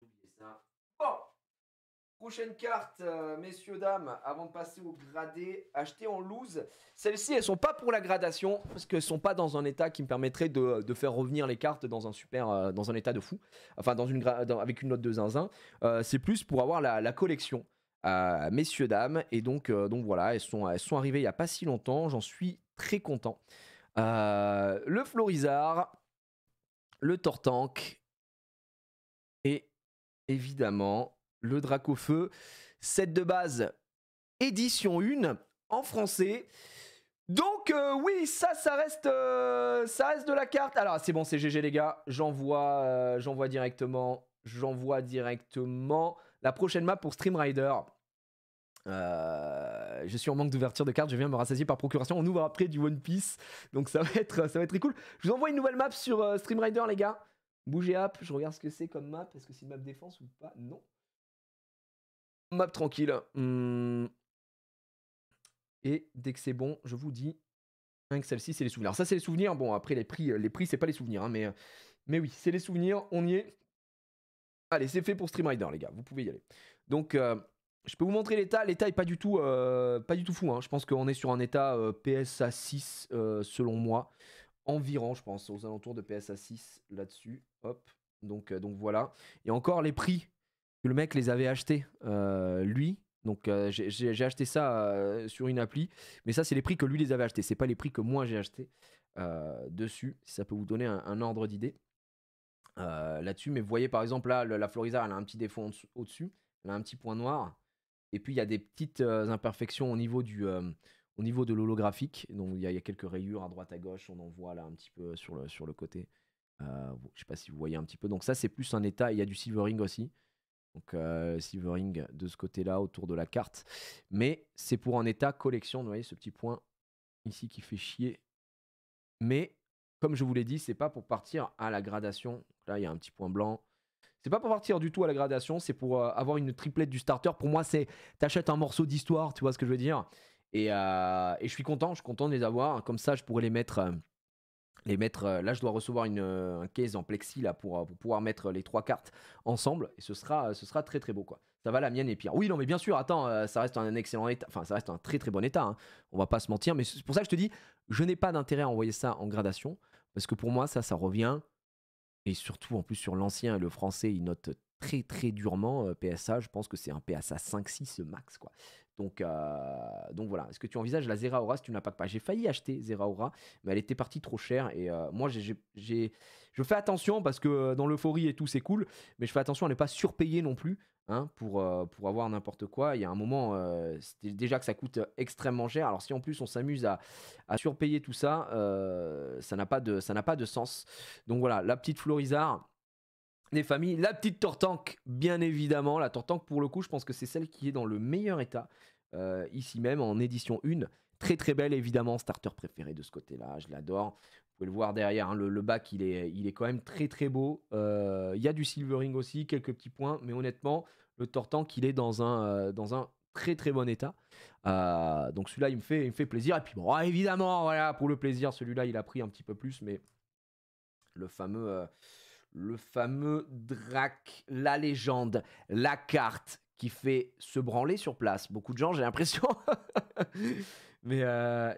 J'ai oublié ça. Bon! Prochaine carte, messieurs, dames, avant de passer au gradé, achetées en loose. Celles-ci, elles sont pas pour la gradation, parce qu'elles sont pas dans un état qui me permettrait de faire revenir les cartes dans un état de fou. Enfin, avec une note de zinzin. C'est plus pour avoir la collection, messieurs, dames. Et donc voilà, elles sont arrivées il y a pas si longtemps. J'en suis très content. Le Florizard, le Tortank, et évidemment le Dracofeu, set de base édition 1 en français. Donc oui, ça reste de la carte. Alors c'est bon, c'est GG les gars, j'envoie directement la prochaine map pour Stream Rider. Je suis en manque d'ouverture de cartes, je viens me rassasier par procuration. On ouvre après du One Piece, donc ça va être très cool. Je vous envoie une nouvelle map sur Stream Rider les gars. Bougez up, je regarde ce que c'est comme map. Est-ce que c'est une map défense ou pas? Non. Map tranquille. Et dès que c'est bon, je vous dis que celle-ci, c'est les souvenirs. Alors ça, c'est les souvenirs. Bon, après, les prix c'est pas les souvenirs. Hein, mais oui, c'est les souvenirs. On y est. Allez, c'est fait pour Stream Rider, les gars. Vous pouvez y aller. Donc, je peux vous montrer l'état. L'état est pas du tout fou. Hein. Je pense qu'on est sur un état PSA 6, selon moi. Environ, je pense, aux alentours de PSA 6 là-dessus. Hop. Donc voilà. Et encore les prix que le mec les avait achetés, lui. Donc j'ai acheté ça sur une appli. Mais ça, c'est les prix que lui les avait achetés. C'est pas les prix que moi j'ai acheté dessus. Si ça peut vous donner un ordre d'idée là-dessus. Mais vous voyez, par exemple, là, la Florizard, elle a un petit défaut au-dessus. Elle a un petit point noir. Et puis, il y a des petites imperfections au niveau de l'holographique. Donc, il y a quelques rayures à droite, à gauche. On en voit là un petit peu sur le côté. Je sais pas si vous voyez un petit peu. Donc, ça, c'est plus un état. Il y a du silvering aussi. Donc, silvering de ce côté-là, autour de la carte. Mais c'est pour un état collection. Vous voyez ce petit point ici qui fait chier. Mais, comme je vous l'ai dit, c'est pas pour partir à la gradation. Là, il y a un petit point blanc. C'est pas pour partir du tout à la gradation, c'est pour avoir une triplette du starter. Pour moi, c'est t'achètes un morceau d'histoire, tu vois ce que je veux dire. Et je suis content de les avoir. Comme ça, je pourrais les mettre. Là, je dois recevoir un case en plexi là pour pouvoir mettre les 3 cartes ensemble. Et ce sera très très beau quoi. Ça va, la mienne est pire. Oui, non, mais bien sûr. Attends, ça reste un excellent état. Enfin, ça reste un très très bon état. Hein. On va pas se mentir. Mais c'est pour ça que je te dis, je n'ai pas d'intérêt à envoyer ça en gradation parce que pour moi, ça revient. Et surtout, en plus, sur l'ancien et le français, il note très très durement. PSA, je pense que c'est un PSA 5-6 max, quoi. Donc voilà. Est-ce que tu envisages la Zeraora si tu n'as pas? J'ai failli acheter Zeraora, mais elle était partie trop chère. Et moi, je fais attention parce que dans l'euphorie et tout, c'est cool, mais je fais attention à ne pas surpayer non plus. Hein, pour avoir n'importe quoi. Il y a un moment, c'était déjà que ça coûte extrêmement cher. Alors si en plus on s'amuse à surpayer tout ça, ça n'a pas de sens. Donc voilà, la petite Florizard des familles, la petite Tortank, bien évidemment. La Tortank, pour le coup, je pense que c'est celle qui est dans le meilleur état, ici même en édition 1. Très très belle, évidemment, starter préféré de ce côté-là, je l'adore. Vous pouvez le voir derrière, hein, le bac il est quand même très très beau. Il y a du silvering aussi, quelques petits points, mais honnêtement, le Tortank il est dans un très très bon état. Donc celui-là il me fait plaisir. Et puis bon, évidemment, voilà, pour le plaisir, celui-là il a pris un petit peu plus, mais le fameux Drac, la légende, la carte qui fait se branler sur place. Beaucoup de gens, j'ai l'impression. Mais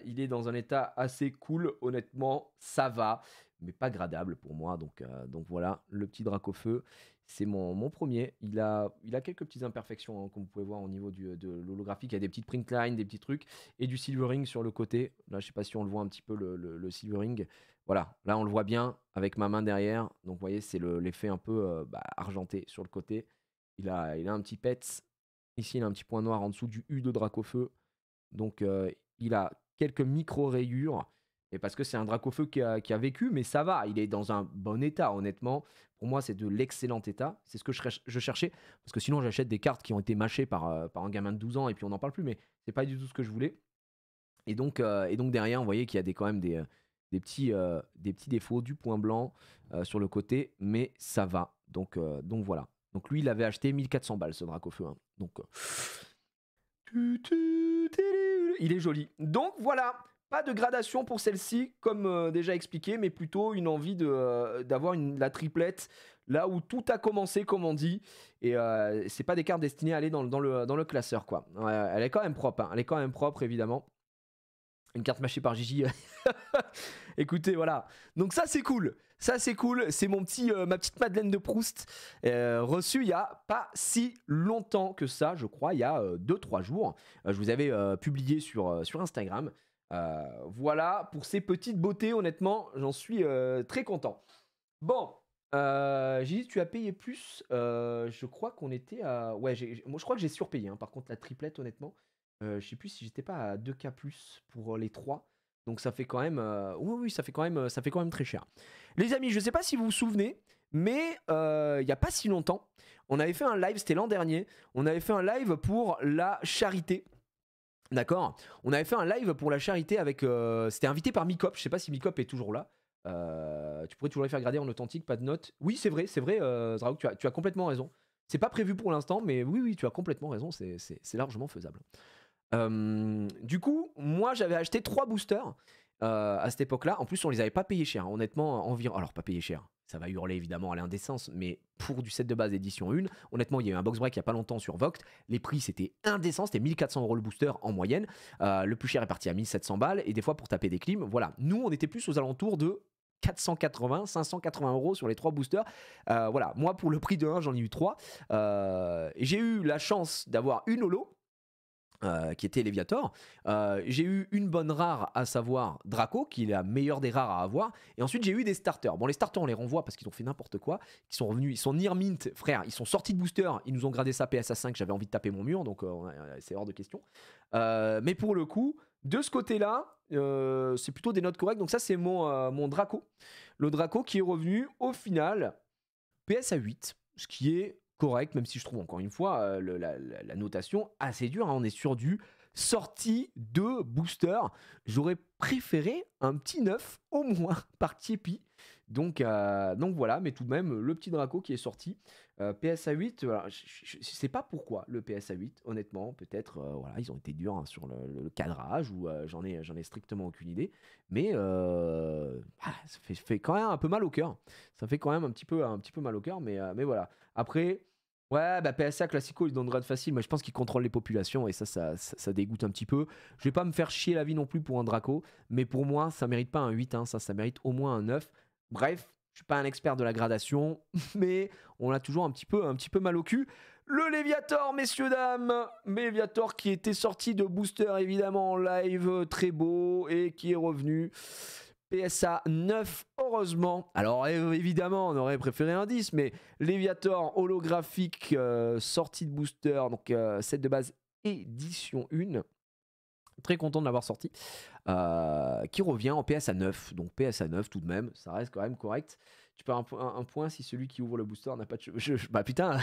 il est dans un état assez cool, honnêtement, ça va, mais pas gradable pour moi. Donc voilà, le petit Drac au feu, c'est mon premier. Il a quelques petites imperfections, hein, comme vous pouvez voir au niveau de l'holographique. Il y a des petites print lines, des petits trucs, et du silvering sur le côté. Là, je sais pas si on le voit un petit peu, le silvering. Voilà, là on le voit bien avec ma main derrière. Donc vous voyez, c'est l'effet un peu argenté sur le côté. Il a un petit pets. Ici, il a un petit point noir en dessous du U de Drac au feu. Donc il a quelques micro-rayures. Et parce que c'est un Drac au feu qui a vécu, mais ça va, il est dans un bon état, honnêtement. Pour moi, c'est de l'excellent état. C'est ce que je cherchais. Parce que sinon, j'achète des cartes qui ont été mâchées par un gamin de 12 ans et puis on n'en parle plus. Mais c'est pas du tout ce que je voulais. Et donc derrière, vous voyez qu'il y a quand même des petits défauts, du point blanc sur le côté, mais ça va. Donc voilà. Donc lui, il avait acheté 1400 balles, ce Drac au feu. Hein. Donc il est joli. Donc voilà, pas de gradation pour celle-ci, comme déjà expliqué, mais plutôt une envie d'avoir la triplette là où tout a commencé, comme on dit. Et c'est pas des cartes destinées à aller dans le classeur, quoi. Elle est quand même propre, hein. Elle est quand même propre, évidemment. Une carte mâchée par Gigi. Écoutez, voilà. Donc ça, c'est cool. Ça, c'est cool. C'est ma petite Madeleine de Proust, reçue il y a pas si longtemps que ça, je crois, il y a 2-3 jours. Je vous avais publié sur Instagram. Voilà, pour ces petites beautés, honnêtement, j'en suis très content. Bon, Gigi, tu as payé plus. Je crois qu'on était à... Ouais, moi, je crois que j'ai surpayé. Hein. Par contre, la triplette, honnêtement, je sais plus si j'étais pas à 2K plus pour les 3. Donc ça fait quand même... Oui, ça fait quand même très cher. Les amis, je sais pas si vous vous souvenez, mais il y a pas si longtemps, on avait fait un live, c'était l'an dernier, on avait fait un live pour la charité. D'accord. On avait fait un live pour la charité avec... c'était invité par Micop, je sais pas si Micop est toujours là. Tu pourrais toujours les faire grader en authentique, pas de notes. Oui, c'est vrai, Zraouk, tu as complètement raison. C'est pas prévu pour l'instant, mais oui, tu as complètement raison, c'est largement faisable. Du coup, moi j'avais acheté 3 boosters à cette époque-là. En plus, on les avait pas payés cher, hein. Honnêtement, environ. Alors, pas payés cher, ça va hurler évidemment à l'indécence, mais pour du set de base édition 1, honnêtement, il y a eu un box break il y a pas longtemps sur Vogt. Les prix c'était indécent, c'était 1400 € le booster en moyenne. Le plus cher est parti à 1700 balles, et des fois pour taper des clims, voilà. Nous, on était plus aux alentours de 480, 580 € sur les 3 boosters. Voilà, moi pour le prix de 1, j'en ai eu 3. J'ai eu la chance d'avoir une holo. Qui était Léviator. J'ai eu une bonne rare, à savoir Draco, qui est la meilleure des rares à avoir. Et ensuite, j'ai eu des starters. Bon, les starters, on les renvoie parce qu'ils ont fait n'importe quoi. Ils sont revenus, ils sont near mint, frère. Ils sont sortis de booster. Ils nous ont gradé ça PSA 5. J'avais envie de taper mon mur, donc c'est hors de question. Mais pour le coup, de ce côté-là, c'est plutôt des notes correctes. Donc, ça, c'est mon Draco. Le Draco qui est revenu au final PSA 8, ce qui est correct, même si je trouve encore une fois la notation assez dure. Hein. On est sur du sortie de booster. J'aurais préféré un petit 9 au moins par Tiepi. Donc voilà, mais tout de même, le petit Draco qui est sorti. PSA 8, voilà, je sais pas pourquoi le PSA 8, honnêtement, peut-être voilà, ils ont été durs, hein, sur le cadrage, ou j'en ai strictement aucune idée, mais ça fait quand même un peu mal au cœur. Ça fait quand même un petit peu mal au cœur, mais voilà. Après, ouais, bah PSA Classico, ils donnent grade facile, mais je pense qu'ils contrôlent les populations et ça dégoûte un petit peu. Je vais pas me faire chier la vie non plus pour un Draco, mais pour moi, ça mérite pas un 8, hein, ça mérite au moins un 9. Bref, Je suis pas un expert de la gradation, mais on a toujours un petit peu mal au cul. Le Léviator, messieurs, dames. Léviator qui était sorti de booster, évidemment, en live, très beau, et qui est revenu. PSA 9, heureusement. Alors, évidemment, on aurait préféré un 10, mais Léviator holographique, sorti de booster, donc set de base édition 1. Très content de l'avoir sorti. Qui revient en PSA 9. Donc PSA 9 tout de même, ça reste quand même correct. Tu perds un point si celui qui ouvre le booster n'a pas de bah putain,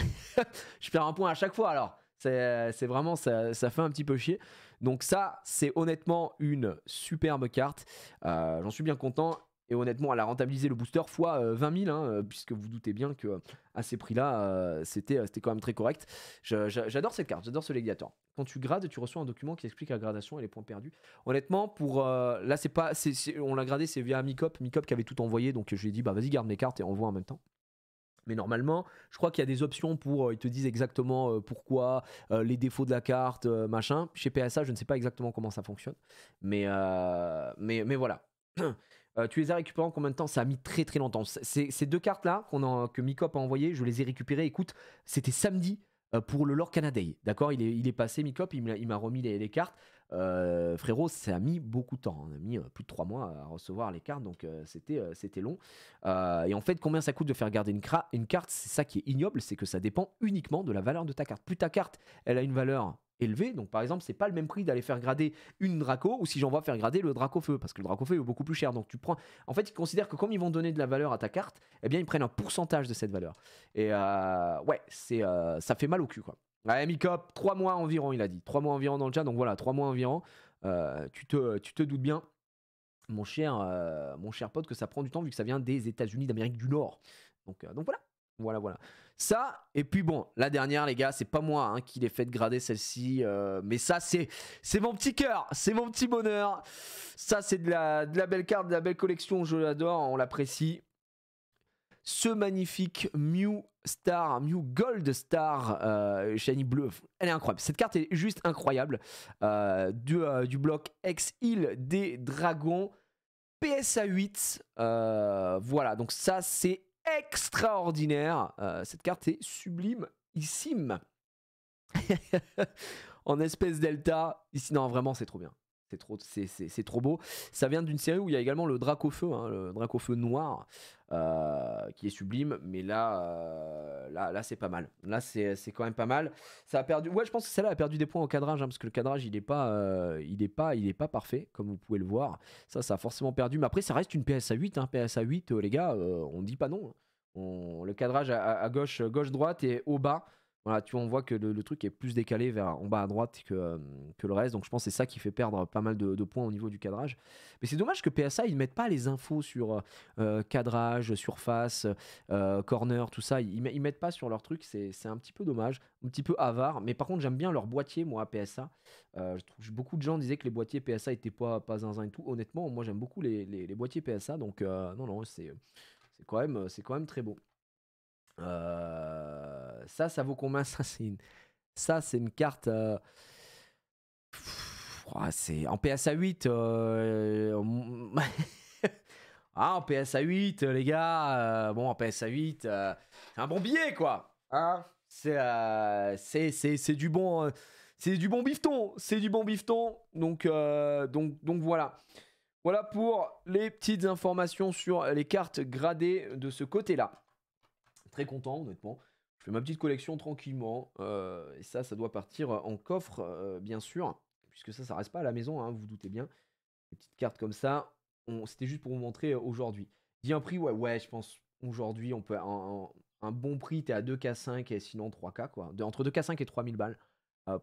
je perds un point à chaque fois alors. C'est vraiment, ça fait un petit peu chier. Donc ça, c'est honnêtement une superbe carte. J'en suis bien content. Et honnêtement, elle a rentabilisé le booster fois 20 000, hein, puisque vous doutez bien que à ces prix-là, c'était quand même très correct. J'adore cette carte, j'adore ce Léviator. Quand tu grades, tu reçois un document qui explique la gradation et les points perdus. Honnêtement, là, c'est pas, on l'a gradé, c'est via Micop qui avait tout envoyé, donc je lui ai dit, bah vas-y, garde mes cartes et envoie en même temps. Mais normalement, je crois qu'il y a des options pour, ils te disent exactement pourquoi, les défauts de la carte, machin. Chez PSA, je ne sais pas exactement comment ça fonctionne, mais voilà. Tu les as récupérées en combien de temps? Ça a mis très très longtemps. Ces deux cartes-là que Micop a envoyées, je les ai récupérées. Écoute, c'était samedi pour le Lore Canaday. D'accord, il est passé, Micop, il m'a remis les cartes. Frérot, ça a mis beaucoup de temps. On a mis plus de 3 mois à recevoir les cartes, donc c'était long. Et en fait, combien ça coûte de faire garder une carte? C'est ça qui est ignoble, c'est que ça dépend uniquement de la valeur de ta carte. Plus ta carte, elle a une valeur élevée, donc par exemple, c'est pas le même prix d'aller faire grader une Draco ou si j'envoie faire grader le Dracofeu, parce que le Dracofeu est beaucoup plus cher. Donc tu prends, en fait, ils considèrent que comme ils vont donner de la valeur à ta carte, eh bien ils prennent un pourcentage de cette valeur. Et ouais, ça fait mal au cul, quoi. Ouais, Micop, 3 mois environ, il a dit. 3 mois environ dans le chat, donc voilà, 3 mois environ. Tu te doutes bien, mon cher pote, que ça prend du temps vu que ça vient des États-Unis d'Amérique du Nord. Donc voilà. Ça, et puis bon, la dernière, les gars, c'est pas moi hein, qui l'ai fait grader celle-ci, mais ça, c'est mon petit cœur, c'est mon petit bonheur. Ça, c'est de la belle carte, de la belle collection, je l'adore, on l'apprécie. Ce magnifique Mew Gold Star Shiny Bleu, elle est incroyable. Cette carte est juste incroyable. Du bloc X-Île des Dragons, PSA 8. Voilà, donc ça c'est extraordinaire. Cette carte est sublimissime. En espèce delta. Ici, non, vraiment, c'est trop bien. C'est trop beau. Ça vient d'une série où il y a également le Dracofeu, hein, le Dracofeu noir, qui est sublime. Mais là c'est pas mal. Là, c'est quand même pas mal. Ça a perdu. Ouais, je pense que celle-là a perdu des points au cadrage, hein, parce que le cadrage, il est pas parfait, comme vous pouvez le voir. Ça a forcément perdu. Mais après, ça reste une PSA 8. Hein. PSA 8, les gars, on dit pas non. Le cadrage à gauche, droite et au bas. Voilà, tu vois, on voit que le truc est plus décalé vers en bas à droite que le reste. Donc je pense que c'est ça qui fait perdre pas mal de points au niveau du cadrage. Mais c'est dommage que PSA, ils mettent pas les infos sur cadrage, surface, corner, tout ça. Ils mettent pas sur leur truc. C'est un petit peu dommage, un petit peu avare. Mais par contre, j'aime bien leur boîtier, moi, PSA. Beaucoup de gens disaient que les boîtiers PSA étaient pas zinzin et tout. Honnêtement, moi, j'aime beaucoup les boîtiers PSA. Donc non, c'est quand même très beau. Ça vaut combien? Ça c'est une carte c'est en PSA 8 en PSA 8 les gars, bon en PSA 8 c'est un bon billet quoi hein. C'est du bon bifton donc voilà pour les petites informations sur les cartes gradées de ce côté là. Très content honnêtement, je fais ma petite collection tranquillement, et ça doit partir en coffre bien sûr, puisque ça reste pas à la maison, hein, vous vous doutez bien. Des petites cartes comme ça, c'était juste pour vous montrer aujourd'hui. Dis un prix, ouais je pense aujourd'hui on peut un bon prix, t'es à 2K5 et sinon 3K quoi, entre 2K5 et 3000 balles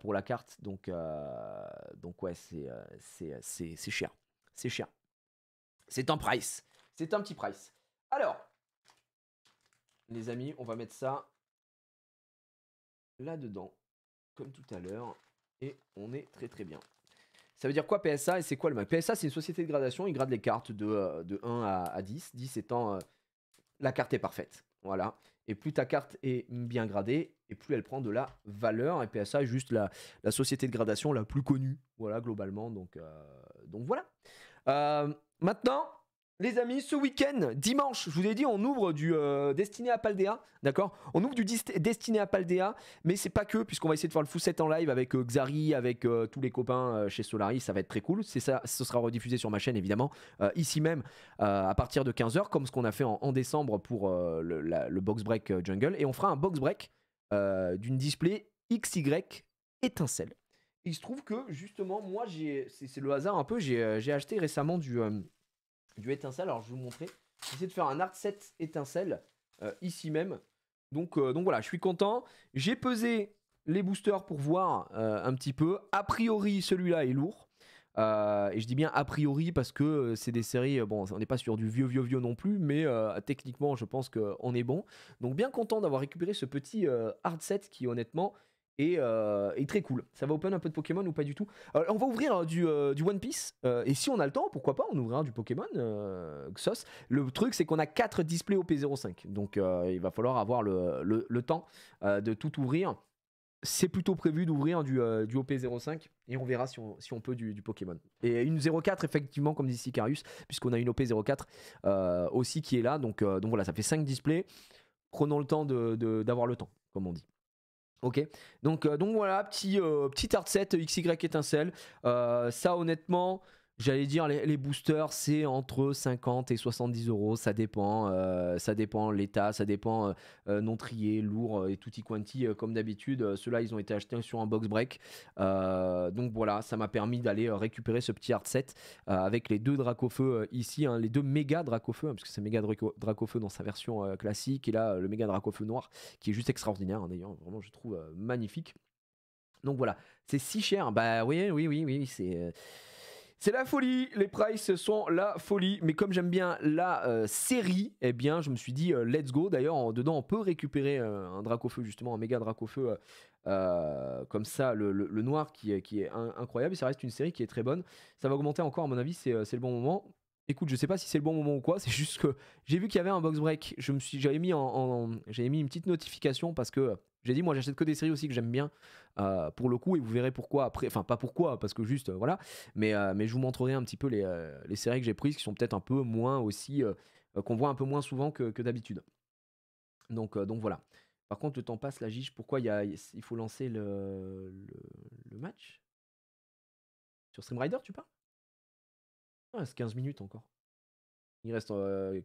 pour la carte, donc ouais c'est cher, c'est un price, c'est un petit price. Alors les amis, on va mettre ça là-dedans, comme tout à l'heure, et on est très bien. Ça veut dire quoi PSA et c'est quoi le Mac? PSA, c'est une société de gradation, ils gradent les cartes de 1 à 10, 10 étant la carte est parfaite, voilà. Et plus ta carte est bien gradée, et plus elle prend de la valeur, et PSA est juste la société de gradation la plus connue, voilà, globalement, donc voilà. Maintenant, les amis, ce week-end, dimanche, je vous ai dit, on ouvre du Destiné à Paldea, d'accord? On ouvre du Destiné à Paldea, mais c'est pas que, puisqu'on va essayer de faire le full set en live avec Xari, avec tous les copains chez Solari, ça va être très cool. C'est ça, ce sera rediffusé sur ma chaîne, évidemment, ici même, à partir de 15h, comme ce qu'on a fait en décembre pour le box break jungle. Et on fera un box break d'une display XY étincelle. Il se trouve que, justement, moi, c'est le hasard un peu, j'ai acheté récemment du étincelle. Alors je vais vous montrer. J'essaie de faire un art set étincelle ici même. Donc voilà, je suis content. J'ai pesé les boosters pour voir un petit peu. A priori, celui-là est lourd. Et je dis bien a priori parce que c'est des séries, bon, on n'est pas sur du vieux non plus, mais techniquement, je pense qu'on est bon. Donc bien content d'avoir récupéré ce petit hard set qui honnêtement est très cool. Ça va open un peu de Pokémon ou pas du tout? On va ouvrir du One Piece. Et si on a le temps, pourquoi pas, on ouvrira du Pokémon Xos. Le truc, c'est qu'on a 4 displays OP05. Donc il va falloir avoir le temps de tout ouvrir. C'est plutôt prévu d'ouvrir du OP05 et on verra si on peut du Pokémon. Et une 04 effectivement comme dit Sicarius, puisqu'on a une OP04 aussi qui est là. Donc voilà, ça fait 5 displays. Prenons le temps d'avoir le temps, comme on dit. Ok, donc voilà, petit hard set XY étincelle. Ça honnêtement, j'allais dire les boosters c'est entre 50 et 70 euros, ça dépend l'état, ça dépend non trié, lourd et tutti quanti comme d'habitude. Ceux-là ils ont été achetés sur un box break. Donc voilà, ça m'a permis d'aller récupérer ce petit hard set avec les deux Dracofeu ici, hein, les deux méga Dracofeu, hein, parce que c'est méga Dracofeu dans sa version classique et là le méga Dracofeu noir qui est juste extraordinaire, hein, d'ailleurs, vraiment je trouve magnifique. Donc voilà, c'est si cher, bah oui, c'est la folie, les prices sont la folie, mais comme j'aime bien la série, eh bien je me suis dit let's go. D'ailleurs dedans on peut récupérer un Dracofeu justement, un méga Dracofeu comme ça, le noir qui est incroyable, et ça reste une série qui est très bonne. Ça va augmenter encore à mon avis, c'est le bon moment. Écoute, je sais pas si c'est le bon moment ou quoi, c'est juste que j'ai vu qu'il y avait un box break, j'avais mis j'avais mis une petite notification parce que j'ai dit moi j'achète que des séries aussi que j'aime bien pour le coup, et vous verrez pourquoi après, enfin pas pourquoi parce que juste voilà, mais je vous montrerai un petit peu les séries que j'ai prises qui sont peut-être un peu moins aussi qu'on voit un peu moins souvent que d'habitude. Donc voilà. Par contre le temps passe, la Gige, pourquoi il faut lancer le match sur Stream Rider, tu parles? Ah, c'est 15 minutes encore. Il reste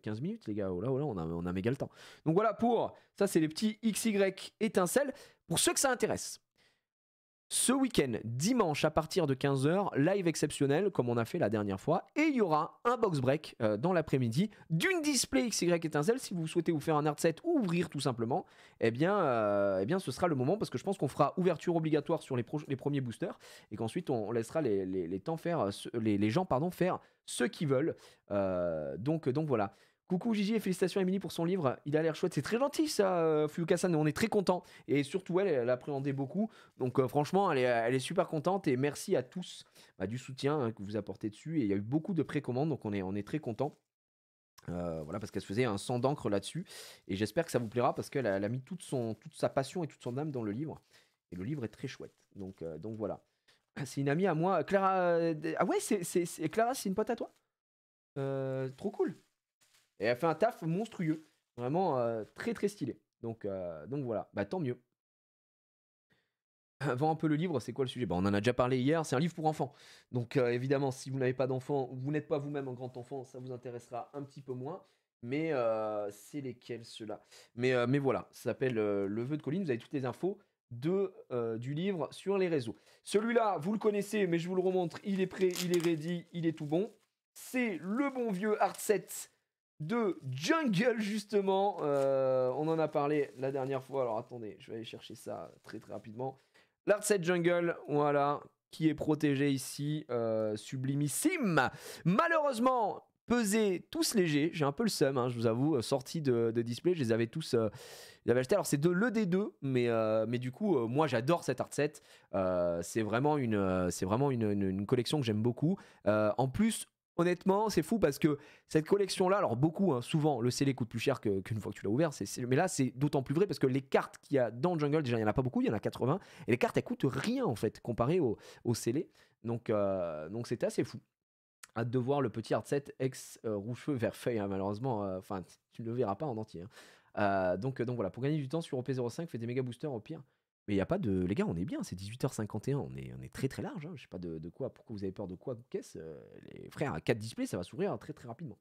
15 minutes, les gars. Oh là, on a méga le temps. Donc voilà pour ça, c'est les petits XY étincelles. Pour ceux que ça intéresse, ce week-end, dimanche à partir de 15h, live exceptionnel comme on a fait la dernière fois. Et il y aura un box break dans l'après-midi d'une display XY étincelle. Si vous souhaitez vous faire un hard set ou ouvrir tout simplement, eh bien ce sera le moment parce que je pense qu'on fera ouverture obligatoire sur les premiers boosters et qu'ensuite on laissera les gens faire ce qu'ils veulent. Donc voilà. Coucou Gigi et félicitations à Emily pour son livre, il a l'air chouette, c'est très gentil ça Fuyuka-san, on est très content et surtout elle appréhendait beaucoup, donc franchement elle est super contente et merci à tous du soutien que vous apportez dessus, et il y a eu beaucoup de précommandes donc on est très content. Voilà, parce qu'elle se faisait un sang d'encre là-dessus et j'espère que ça vous plaira parce qu'elle a mis toute sa passion et toute son âme dans le livre et le livre est très chouette, donc voilà. C'est une amie à moi, Clara. Ah ouais, c'est Clara, c'est une pote à toi? Trop cool. Et elle fait un taf monstrueux. Vraiment très très stylé. Donc voilà, bah tant mieux. Vends un peu le livre, c'est quoi le sujet? Bah, on en a déjà parlé hier, c'est un livre pour enfants. Donc évidemment, si vous n'avez pas d'enfant, vous n'êtes pas vous-même un grand enfant, ça vous intéressera un petit peu moins. Mais c'est lesquels ceux-là? Mais voilà, ça s'appelle Le Vœu de Colline, vous avez toutes les infos du livre sur les réseaux. Celui-là, vous le connaissez, mais je vous le remontre, il est prêt, il est ready, il est tout bon. C'est le bon vieux hard set de Jungle justement, on en a parlé la dernière fois, alors attendez, je vais aller chercher ça très très rapidement. L'art set Jungle, voilà, qui est protégé ici, sublimissime. Malheureusement, pesés tous légers, j'ai un peu le seum, hein, je vous avoue, sorti de display, je les avais tous achetés. Alors c'est le D2, mais du coup, moi j'adore cet art set, c'est vraiment une collection que j'aime beaucoup. En plus, honnêtement, c'est fou parce que cette collection-là, alors beaucoup, hein, souvent, le scellé coûte plus cher qu'une fois que tu l'as ouvert. Mais là, c'est d'autant plus vrai parce que les cartes qu'il y a dans Jungle, déjà, il n'y en a pas beaucoup, il y en a 80. Et les cartes, elles coûtent rien, en fait, comparé au scellé. Donc c'était assez fou. Hâte de voir le petit hard set ex rouge-feu vert feuille, hein, malheureusement. Enfin, tu ne le verras pas en entier, hein. Donc voilà, pour gagner du temps sur OP05, fais des méga boosters au pire. Mais il n'y a pas de. Les gars, on est bien, c'est 18h51, on est très très large, hein. Je sais pas de quoi, pourquoi vous avez peur de quoi, qu'est-ce. Les frères, à 4 displays, ça va s'ouvrir très très rapidement.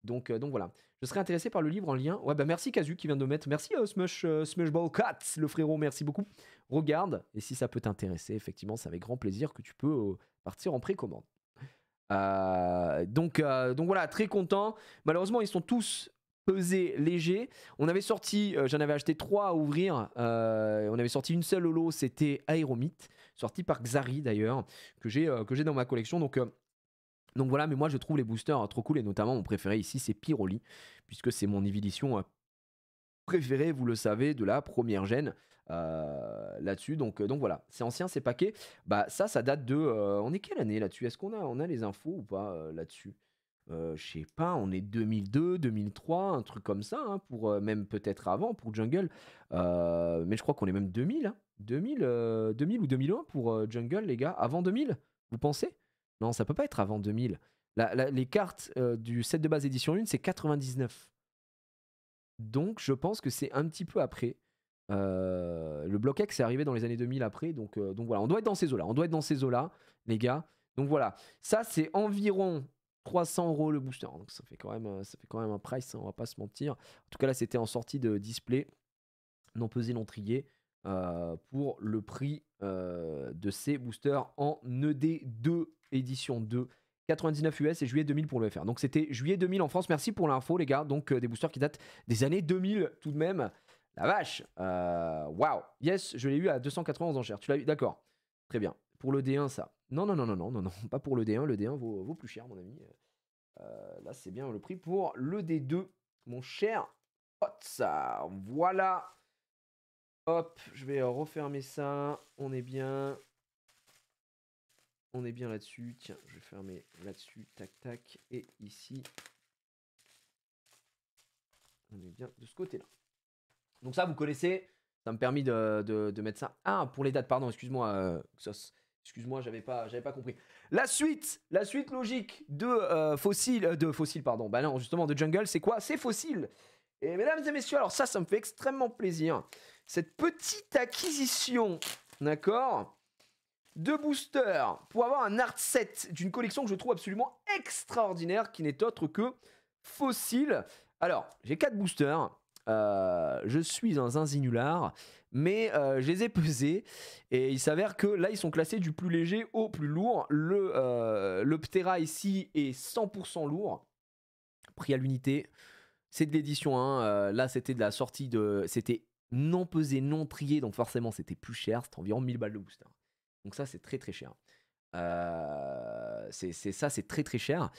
Donc voilà. Je serais intéressé par le livre en lien. Ouais, bah merci Kazu qui vient de mettre. Merci Smushball Cat, le frérot, merci beaucoup. Regarde, et si ça peut t'intéresser, effectivement, c'est avec grand plaisir que tu peux partir en précommande. Donc voilà, très content. Malheureusement, ils sont tous pesés légers. On avait sorti, j'en avais acheté 3 à ouvrir. On avait sorti une seule holo, c'était Aeromite, sorti par Xari d'ailleurs, que j'ai dans ma collection. Donc voilà, mais moi je trouve les boosters trop cool et notamment mon préféré ici c'est Pyroli, puisque c'est mon édition préférée, vous le savez, de la première gêne là-dessus. Donc voilà, c'est ancien, c'est paquet. Bah ça date de. On est quelle année là-dessus? Est-ce qu'on a les infos ou pas là-dessus? Je sais pas, on est 2002, 2003, un truc comme ça, hein, pour même peut-être avant pour Jungle. Mais je crois qu'on est même 2000, hein. 2000 ou 2001 pour Jungle, les gars. Avant 2000, vous pensez? Non, ça peut pas être avant 2000. Les cartes du set de base édition 1, c'est 99. Donc je pense que c'est un petit peu après. Le bloc X est arrivé dans les années 2000 après. Donc voilà, on doit être dans ces eaux-là. Les gars. Donc voilà, ça c'est environ 300 € le booster. Donc ça fait quand même un price, hein, on va pas se mentir. En tout cas là c'était en sortie de display, non pesé, non trié, pour le prix de ces boosters en ED2 édition 2. 99 US et juillet 2000 pour le FR. Donc c'était juillet 2000 en France. Merci pour l'info les gars. Donc des boosters qui datent des années 2000 tout de même. La vache. Waouh. Yes, je l'ai eu à 291 enchères. Tu l'as eu? D'accord. Très bien. Pour le D1 ça. Non, pas pour le D1. Le D1 vaut plus cher mon ami. Là c'est bien le prix pour le D2 mon cher. Hop ça. Voilà. Hop, je vais refermer ça. On est bien. On est bien là-dessus. Tiens, je vais fermer là-dessus. Tac, tac. Et ici. On est bien de ce côté-là. Donc ça, vous connaissez. Ça me permet de mettre ça. Ah, pour les dates, pardon. Excuse-moi, Xos. Excuse-moi, j'avais pas compris. La suite logique de Fossile. Pardon. Bah non, justement, de Jungle, c'est quoi? C'est Fossile. Et mesdames et messieurs, alors ça me fait extrêmement plaisir. Cette petite acquisition, d'accord, de booster pour avoir un art set d'une collection que je trouve absolument extraordinaire, qui n'est autre que Fossile. Alors, j'ai 4 boosters. Je suis un zinzinular, mais je les ai pesés et il s'avère que là ils sont classés du plus léger au plus lourd. Le Ptera ici est 100% lourd, prix à l'unité. C'est de l'édition 1. Là c'était de la sortie de. C'était non pesé, non trié, donc forcément c'était plus cher. C'était environ 1000 balles de booster. Donc ça c'est très très cher. C'est très très cher.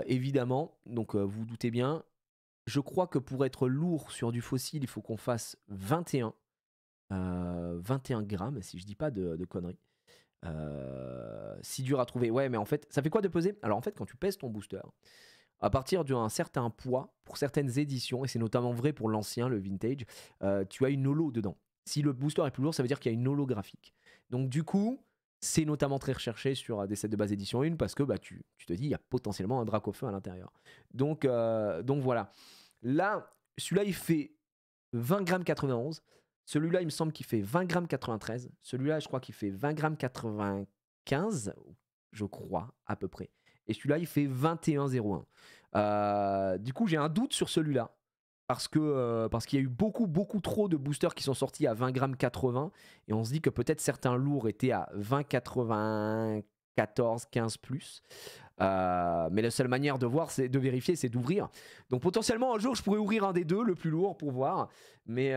Évidemment, donc vous vous doutez bien. Je crois que pour être lourd sur du fossile, il faut qu'on fasse 21 grammes, si je dis pas de conneries. Si dur à trouver. Ouais, mais en fait, ça fait quoi de peser? Alors en fait, quand tu pèses ton booster, à partir d'un certain poids, pour certaines éditions, et c'est notamment vrai pour l'ancien, le vintage, tu as une holo dedans. Si le booster est plus lourd, ça veut dire qu'il y a une holo graphique. Donc du coup, c'est notamment très recherché sur des sets de base édition 1 parce que bah, tu te dis il y a potentiellement un Dracofeu à l'intérieur. Donc voilà. Là, celui-là il fait 20 grammes 91. Celui-là il me semble qu'il fait 20 grammes 93. Celui-là je crois qu'il fait 20 grammes 95, je crois à peu près. Et celui-là il fait 21,01. Du coup j'ai un doute sur celui-là. Parce qu'il y a eu beaucoup trop de boosters qui sont sortis à 20 grammes 80 et on se dit que peut-être certains lourds étaient à 20 94 15 plus. Mais la seule manière de voir, c'est de vérifier, c'est d'ouvrir. Donc potentiellement un jour je pourrais ouvrir un des deux, le plus lourd, pour voir. Mais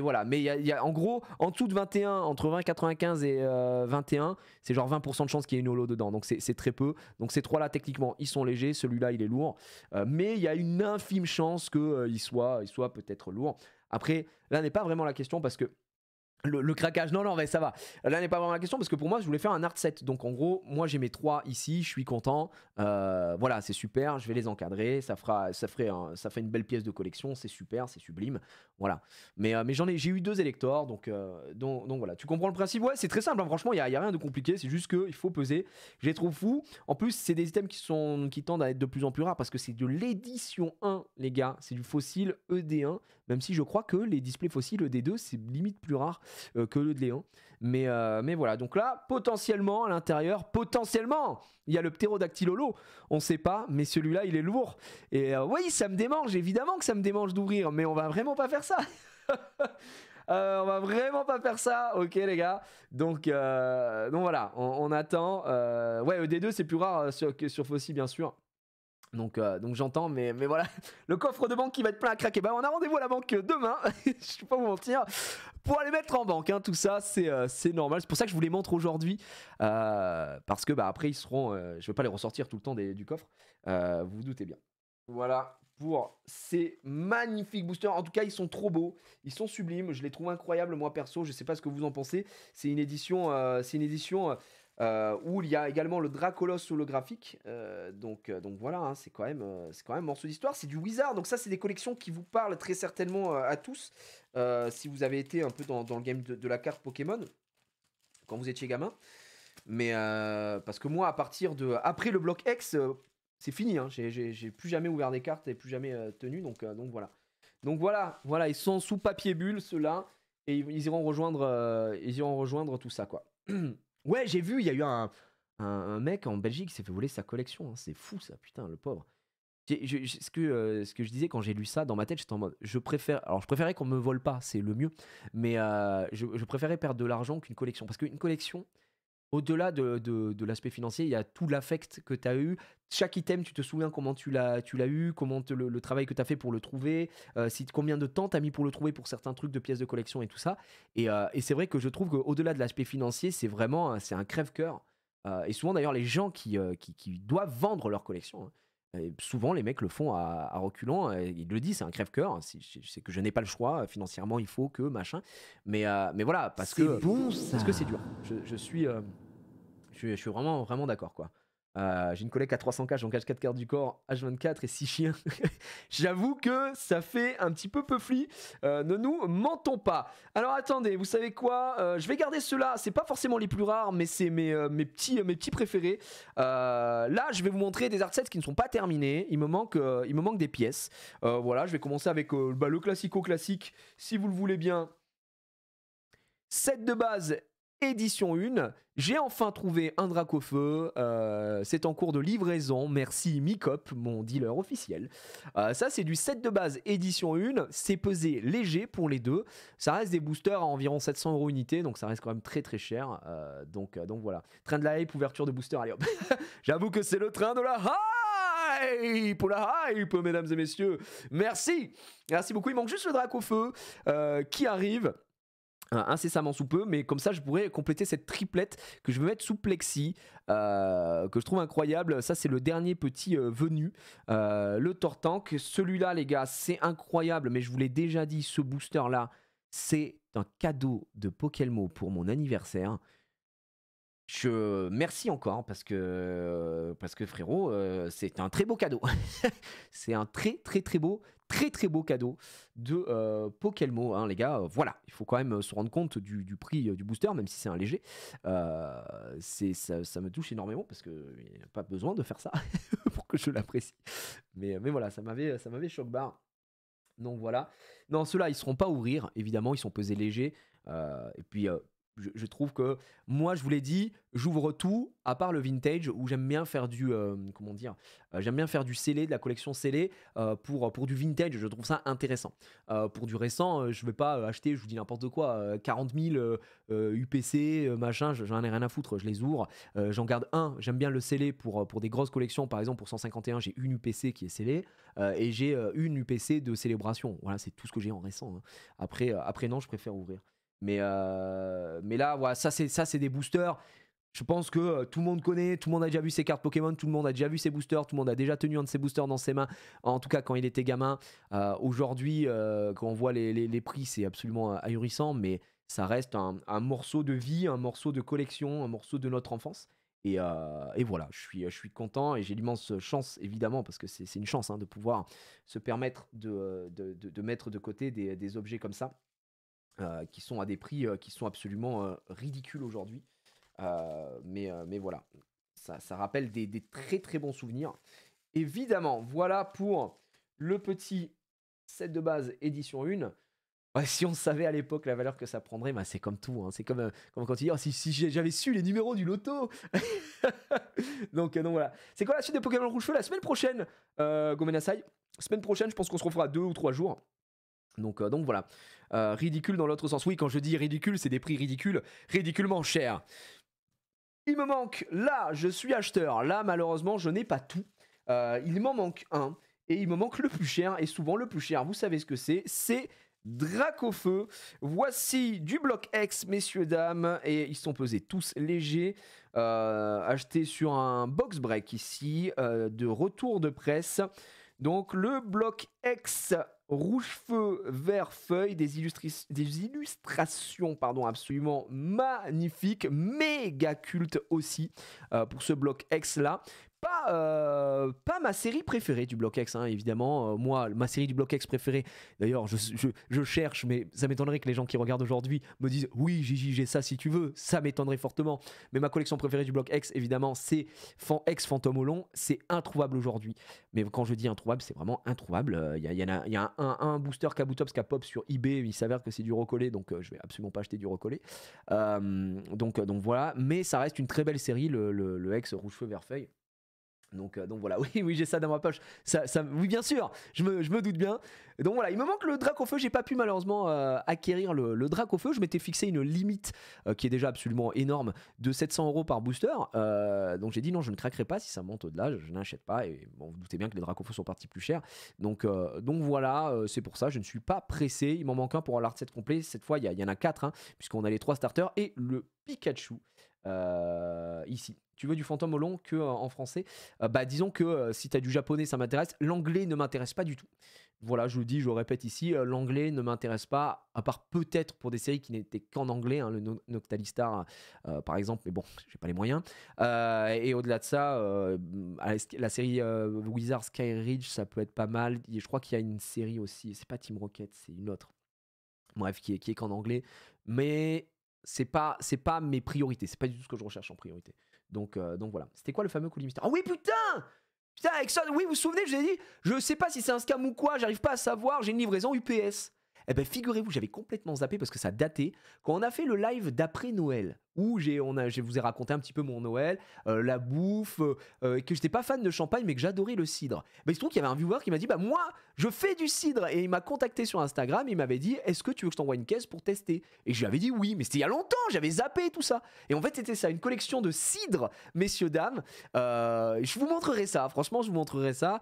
voilà. Mais il y a en gros en dessous de 21, entre 20 95 et 21, c'est genre 20% de chance qu'il y ait une holo dedans. Donc c'est très peu. Donc ces trois là techniquement ils sont légers, celui-là il est lourd. Mais il y a une infime chance qu'il soit peut-être lourd. Après là n'est pas vraiment la question parce que Le craquage, non, mais ça va. Là n'est pas vraiment la question parce que pour moi, je voulais faire un art set. Donc en gros, moi j'ai mes 3 ici, je suis content. Voilà, c'est super. Je vais les encadrer. Ça fait une belle pièce de collection. C'est super, c'est sublime. Voilà. Mais j'ai eu 2 électors. Donc voilà. Tu comprends le principe? Ouais, c'est très simple. Hein, franchement, il y a rien de compliqué. C'est juste qu'il faut peser. Je les trouve fous. En plus, c'est des items qui tendent à être de plus en plus rares parce que c'est de l'édition 1, les gars. C'est du fossile ED1. Même si je crois que les displays fossiles ED2, c'est limite plus rare que le de Léon. Mais voilà, donc là, potentiellement, à l'intérieur, il y a le ptérodactylolo. On sait pas, mais celui-là, il est lourd. Et oui, ça me démange, évidemment que ça me démange d'ouvrir, mais on va vraiment pas faire ça. On va vraiment pas faire ça, ok les gars. Donc voilà, on attend. Ouais, ED2 c'est plus rare que sur Fossil bien sûr. Donc j'entends, mais voilà, le coffre de banque qui va être plein à craquer. Bah on a rendez-vous à la banque demain, je vais pas vous mentir, pour aller mettre en banque. Hein, tout ça, c'est normal. C'est pour ça que je vous les montre aujourd'hui, parce que bah après ils seront, je vais pas les ressortir tout le temps du coffre. Vous vous doutez bien. Voilà pour ces magnifiques boosters. En tout cas, ils sont trop beaux, ils sont sublimes. Je les trouve incroyables moi perso. Je sais pas ce que vous en pensez. C'est une édition, où il y a également le Dracolos holographique. Donc voilà, hein, c'est quand même un morceau d'histoire. C'est du Wizard, donc ça c'est des collections qui vous parlent très certainement à tous. Si vous avez été un peu dans le game de la carte Pokémon quand vous étiez gamin. Mais parce que moi, après le bloc X, c'est fini. Hein, j'ai plus jamais ouvert des cartes et plus jamais tenu. Donc voilà. Donc voilà, ils sont sous papier bulle ceux-là et ils iront rejoindre tout ça quoi. Ouais, j'ai vu, il y a eu un mec en Belgique qui s'est fait voler sa collection. Hein. C'est fou ça, putain, le pauvre. Ce que je disais quand j'ai lu ça, dans ma tête, j'étais en mode, je préférais qu'on me vole pas, c'est le mieux. Mais je préférais perdre de l'argent qu'une collection. Parce qu'une collection, au-delà de l'aspect financier, il y a tout l'affect que tu as eu. Chaque item, tu te souviens comment tu l'as eu, comment le travail que tu as fait pour le trouver, combien de temps tu as mis pour le trouver pour certains trucs de pièces de collection et tout ça. Et c'est vrai que je trouve qu'au-delà de l'aspect financier, c'est un crève-cœur. Et souvent d'ailleurs, les gens qui doivent vendre leur collection, hein, et souvent les mecs le font à reculons. Ils le disent, c'est un crève-cœur. Hein, c'est que je n'ai pas le choix. Financièrement, il faut que machin. Mais voilà, parce que bon ça. parce que c'est dur. Je suis vraiment, vraiment d'accord, quoi. J'ai une collègue à 300K, j'engage 4 cartes du corps, H24 et 6 chiens. J'avoue que ça fait un petit peu peufli. Ne nous mentons pas. Alors attendez, vous savez quoi, je vais garder ceux-là. C'est pas forcément les plus rares, mais c'est mes petits préférés. Là, je vais vous montrer des art sets qui ne sont pas terminés. Il me manque des pièces. Voilà, je vais commencer avec le classico-classique, si vous le voulez bien. Set de base édition 1, j'ai enfin trouvé un Dracofeu, c'est en cours de livraison, merci Micop, mon dealer officiel. Ça c'est du set de base édition 1, c'est pesé léger pour les deux, ça reste des boosters à environ 700 € unité, donc ça reste quand même très très cher, donc voilà. Train de la hype, ouverture de booster, allez hop. J'avoue que c'est le train de la hype, pour la hype mesdames et messieurs, merci beaucoup, il manque juste le Dracofeu qui arrive incessamment sous peu, mais comme ça je pourrais compléter cette triplette que je vais mettre sous plexi, que je trouve incroyable. Ça c'est le dernier petit venu, le Tortank. Celui-là les gars c'est incroyable, mais je vous l'ai déjà dit, ce booster là c'est un cadeau de Pokelmo pour mon anniversaire. Merci encore parce que frérot, c'est un très beau cadeau. C'est un très beau cadeau de Pokelmo, hein, les gars. Voilà, il faut quand même se rendre compte du prix du booster, même si c'est un léger. Ça me touche énormément parce qu'il n'y a pas besoin de faire ça pour que je l'apprécie. Mais voilà, ça m'avait choc-barre. Donc voilà. Non, ceux-là, ils ne seront pas à ouvrir, évidemment, ils sont pesés légers. Et puis je trouve que moi je vous l'ai dit, j'ouvre tout à part le vintage où j'aime bien faire j'aime bien faire du scellé, de la collection scellée pour du vintage, je trouve ça intéressant. Pour du récent, je vais pas acheter, je vous dis n'importe quoi, 40 000 UPC machin, j'en ai rien à foutre, je les ouvre, j'en garde un, j'aime bien le scellé pour des grosses collections, par exemple pour 151 j'ai une UPC qui est scellée et j'ai une UPC de célébration, voilà c'est tout ce que j'ai en récent, hein. Après non, je préfère ouvrir. Mais là, voilà, ça c'est des boosters. Je pense que tout le monde connaît, tout le monde a déjà vu ses cartes Pokémon, tout le monde a déjà vu ses boosters, tout le monde a déjà tenu un de ses boosters dans ses mains. En tout cas, quand il était gamin. Aujourd'hui, quand on voit les prix, c'est absolument ahurissant, mais ça reste un morceau de vie, un morceau de collection, un morceau de notre enfance. Et voilà, je suis content et j'ai l'immense chance, évidemment, parce que c'est une chance hein, de pouvoir se permettre de mettre de côté des objets comme ça, qui sont à des prix qui sont absolument ridicules aujourd'hui. Mais voilà, ça rappelle des très très bons souvenirs. Évidemment, voilà pour le petit set de base édition 1. Ouais, si on savait à l'époque la valeur que ça prendrait, bah, c'est comme tout, hein. C'est comme quand tu dis: «Oh, si j'avais su les numéros du loto!» donc voilà. C'est quoi la suite de Pokémon Rouge-Feu? La semaine prochaine, Gomenasai. Semaine prochaine, je pense qu'on se refera 2 ou 3 jours. Donc voilà. Ridicule dans l'autre sens. Oui, quand je dis ridicule, c'est des prix ridicules, ridiculement chers. Il me manque, là, je suis acheteur. Là, malheureusement, je n'ai pas tout. Il m'en manque un. Et il me manque le plus cher. Et souvent, le plus cher, vous savez ce que c'est. C'est Dracofeu. Voici du bloc X, messieurs, dames. Et ils sont pesés tous légers. Achetés sur un box break ici. De retour de presse. Donc, le bloc X rouge-feu, vert feuille, des illustrations pardon, absolument magnifiques, méga cultes aussi pour ce bloc X là. Pas ma série préférée du bloc X, hein, évidemment. Moi, ma série du bloc X préférée, d'ailleurs, je cherche, mais ça m'étonnerait que les gens qui regardent aujourd'hui me disent oui, Gigi, j'ai ça si tu veux. Ça m'étonnerait fortement. Mais ma collection préférée du bloc X, évidemment, c'est X Fantôme au long. C'est introuvable aujourd'hui. Mais quand je dis introuvable, c'est vraiment introuvable. Il y a un booster Kabutops qui a pop sur eBay. Il s'avère que c'est du recollé, donc je vais absolument pas acheter du recollé. Donc voilà. Mais ça reste une très belle série, le X rouge-feu vert feuille. Donc voilà, oui, j'ai ça dans ma poche. Oui, bien sûr, je me doute bien. Donc voilà, il me manque le Dracofeu. J'ai pas pu malheureusement acquérir le Dracofeu. Je m'étais fixé une limite qui est déjà absolument énorme de 700 € par booster. Donc j'ai dit non, je ne craquerai pas si ça monte au-delà. Je n'achète pas. Et bon, vous doutez bien que les Dracofeu sont partis plus chers. Donc voilà, c'est pour ça. Je ne suis pas pressé. Il m'en manque un pour l'art set complet. Cette fois, il y en a 4, hein, puisqu'on a les 3 starters et le Pikachu ici. Tu veux du fantôme au long que en français? Bah disons que si t'as du japonais ça m'intéresse, l'anglais ne m'intéresse pas du tout. Voilà, je le dis, je le répète ici, l'anglais ne m'intéresse pas, à part peut-être pour des séries qui n'étaient qu'en anglais, hein, le Noctalistar par exemple, mais bon, j'ai pas les moyens. Et au-delà de ça, la série Wizard Sky Ridge, ça peut être pas mal. Je crois qu'il y a une série aussi, c'est pas Team Rocket, c'est une autre. Bref, qui est qu'en anglais, mais c'est pas mes priorités, c'est pas du tout ce que je recherche en priorité. Donc voilà. C'était quoi le fameux colis mystère? Ah oui, putain! Putain, Exxon, oui, vous vous souvenez, je vous ai dit, je sais pas si c'est un scam ou quoi, j'arrive pas à savoir, j'ai une livraison UPS. Eh ben, figurez-vous, j'avais complètement zappé parce que ça datait. Quand on a fait le live d'après Noël, où je vous ai raconté un petit peu mon Noël, la bouffe, que j'étais pas fan de champagne, mais que j'adorais le cidre. Ben, il se trouve qu'il y avait un viewer qui m'a dit, bah moi, je fais du cidre. Et il m'a contacté sur Instagram, il m'avait dit, est-ce que tu veux que je t'envoie une caisse pour tester? Et je lui avais dit oui, mais c'était il y a longtemps, j'avais zappé tout ça. Et en fait, c'était ça, une collection de cidre, messieurs, dames. Je vous montrerai ça, franchement, je vous montrerai ça.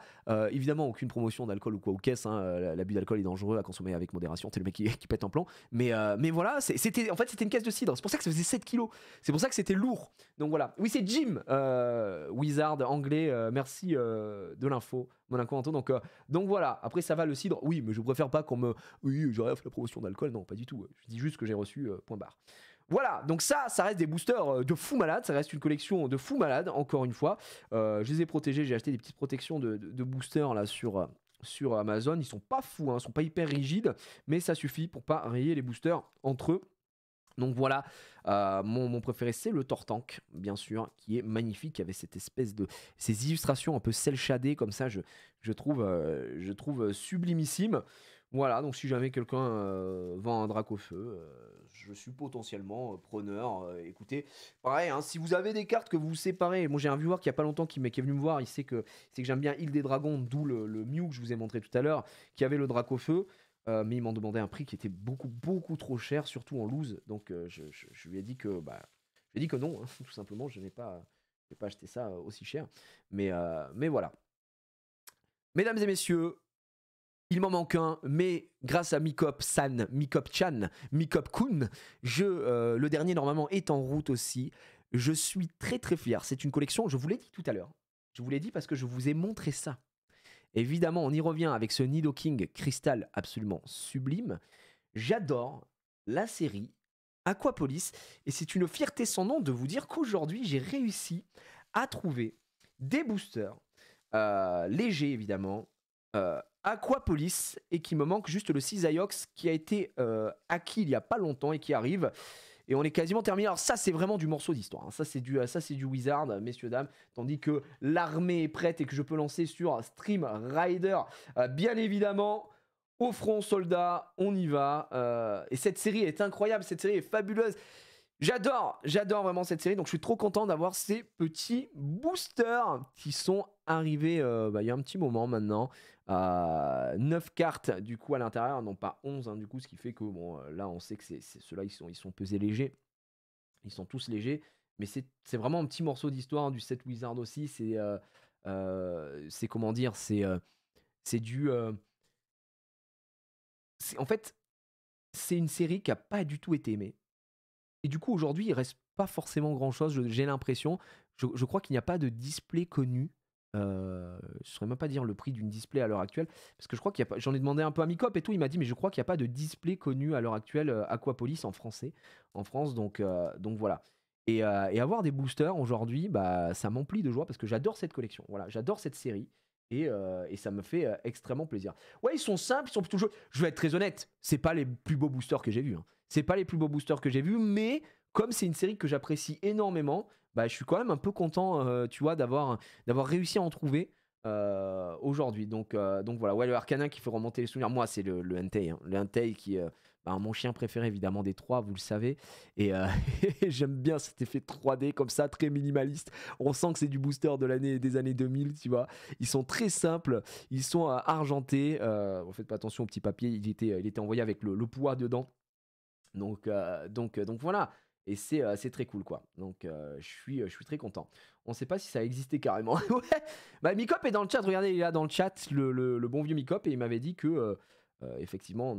Évidemment, aucune promotion d'alcool ou quoi ou caisse, hein, l'abus d'alcool est dangereux à consommer avec modération, c'est le mec qui pète un plomb. Mais voilà, c'était une caisse de cidre, c'est pour ça que ça faisait 7 kilos. C'est pour ça que c'était lourd. Donc voilà. Oui, c'est Jim, Wizard anglais. Merci de l'info, mon incontento. Donc voilà. Après, ça va le cidre. Oui, mais je préfère pas qu'on me. Oui, j'aurais fait la promotion d'alcool. Non, pas du tout. Je dis juste que j'ai reçu. Point barre. Voilà, donc ça reste des boosters de fou malade, ça reste une collection de fou malade, encore une fois. Je les ai protégés, j'ai acheté des petites protections de boosters là sur Amazon. Ils sont pas fous, hein, ils sont pas hyper rigides, mais ça suffit pour pas rayer les boosters entre eux. Donc voilà, mon préféré c'est le Tortank, bien sûr, qui est magnifique, qui avait cette espèce de... ces illustrations un peu cel-shadées comme ça, je trouve sublimissime. Voilà, donc si jamais quelqu'un vend un Dracofeu, je suis potentiellement preneur. Écoutez, pareil, hein, si vous avez des cartes que vous séparez, moi j'ai un viewer qui a pas longtemps qui est venu me voir, il sait que j'aime bien Île des Dragons, d'où le Mew que je vous ai montré tout à l'heure, qui avait le Dracofeu. Mais il m'en demandait un prix qui était beaucoup trop cher, surtout en loose. Donc je lui ai dit que non, hein, tout simplement, je n'ai pas acheté ça aussi cher. Mais voilà. Mesdames et messieurs, il m'en manque un, mais grâce à Mikop-san, Mikop-chan, Mikop-kun, le dernier normalement est en route aussi. Je suis très très fier. C'est une collection, je vous l'ai dit tout à l'heure. Je vous l'ai dit parce que je vous ai montré ça. Évidemment, on y revient avec ce Nidoking Crystal absolument sublime. J'adore la série Aquapolis. Et c'est une fierté sans nom de vous dire qu'aujourd'hui, j'ai réussi à trouver des boosters légers, évidemment, Aquapolis, et qu'il me manque juste le Cisaiox qui a été acquis il y a pas longtemps et qui arrive. Et on est quasiment terminé. Alors ça, c'est vraiment du morceau d'histoire, hein. Ça, c'est du Wizard, messieurs, dames. Tandis que l'armée est prête et que je peux lancer sur Stream Rider. Bien évidemment, au front, soldats, on y va. Et cette série est incroyable, cette série est fabuleuse. J'adore vraiment cette série. Donc je suis trop content d'avoir ces petits boosters qui sont arrivés il y a un petit moment maintenant. 9 cartes du coup à l'intérieur, non pas 11 hein, du coup, ce qui fait que bon là on sait que ceux-là ils sont pesés légers. Ils sont tous légers, mais c'est vraiment un petit morceau d'histoire hein, du set Wizard aussi. C'est comment dire, c'est du en fait c'est une série qui a pas du tout été aimée. Et du coup, aujourd'hui, il reste pas forcément grand-chose, j'ai l'impression. Je crois qu'il n'y a pas de display connu. Je ne saurais même pas dire le prix d'une display à l'heure actuelle. Parce que je crois qu'il n'y a pas... J'en ai demandé un peu à Micop et tout, il m'a dit, mais je crois qu'il n'y a pas de display connu à l'heure actuelle Aquapolis en français, en France. Donc voilà. Et avoir des boosters aujourd'hui, bah, ça m'emplit de joie parce que j'adore cette collection. Voilà, j'adore cette série. Et ça me fait extrêmement plaisir. Ouais, ils sont simples, ils sont plutôt jolis. Je vais être très honnête, c'est pas les plus beaux boosters que j'ai vus. Hein. C'est pas les plus beaux boosters que j'ai vus, mais comme c'est une série que j'apprécie énormément, bah, je suis quand même un peu content, tu vois, d'avoir réussi à en trouver aujourd'hui. Donc voilà, ouais, le Arcana qui fait remonter les souvenirs. Moi, c'est le Entei. Hein. Le Entei qui mon chien préféré évidemment des trois, vous le savez. Et j'aime bien cet effet 3D comme ça, très minimaliste. On sent que c'est du booster des années 2000, tu vois. Ils sont très simples, ils sont argentés. Faites pas attention au petit papier, il était envoyé avec le poids dedans. Donc voilà. Et c'est très cool quoi. Donc je suis très content. On sait pas si ça existait carrément. Ouais. Bah Micop est dans le chat, regardez, il est là dans le chat, le bon vieux Micop, et il m'avait dit que effectivement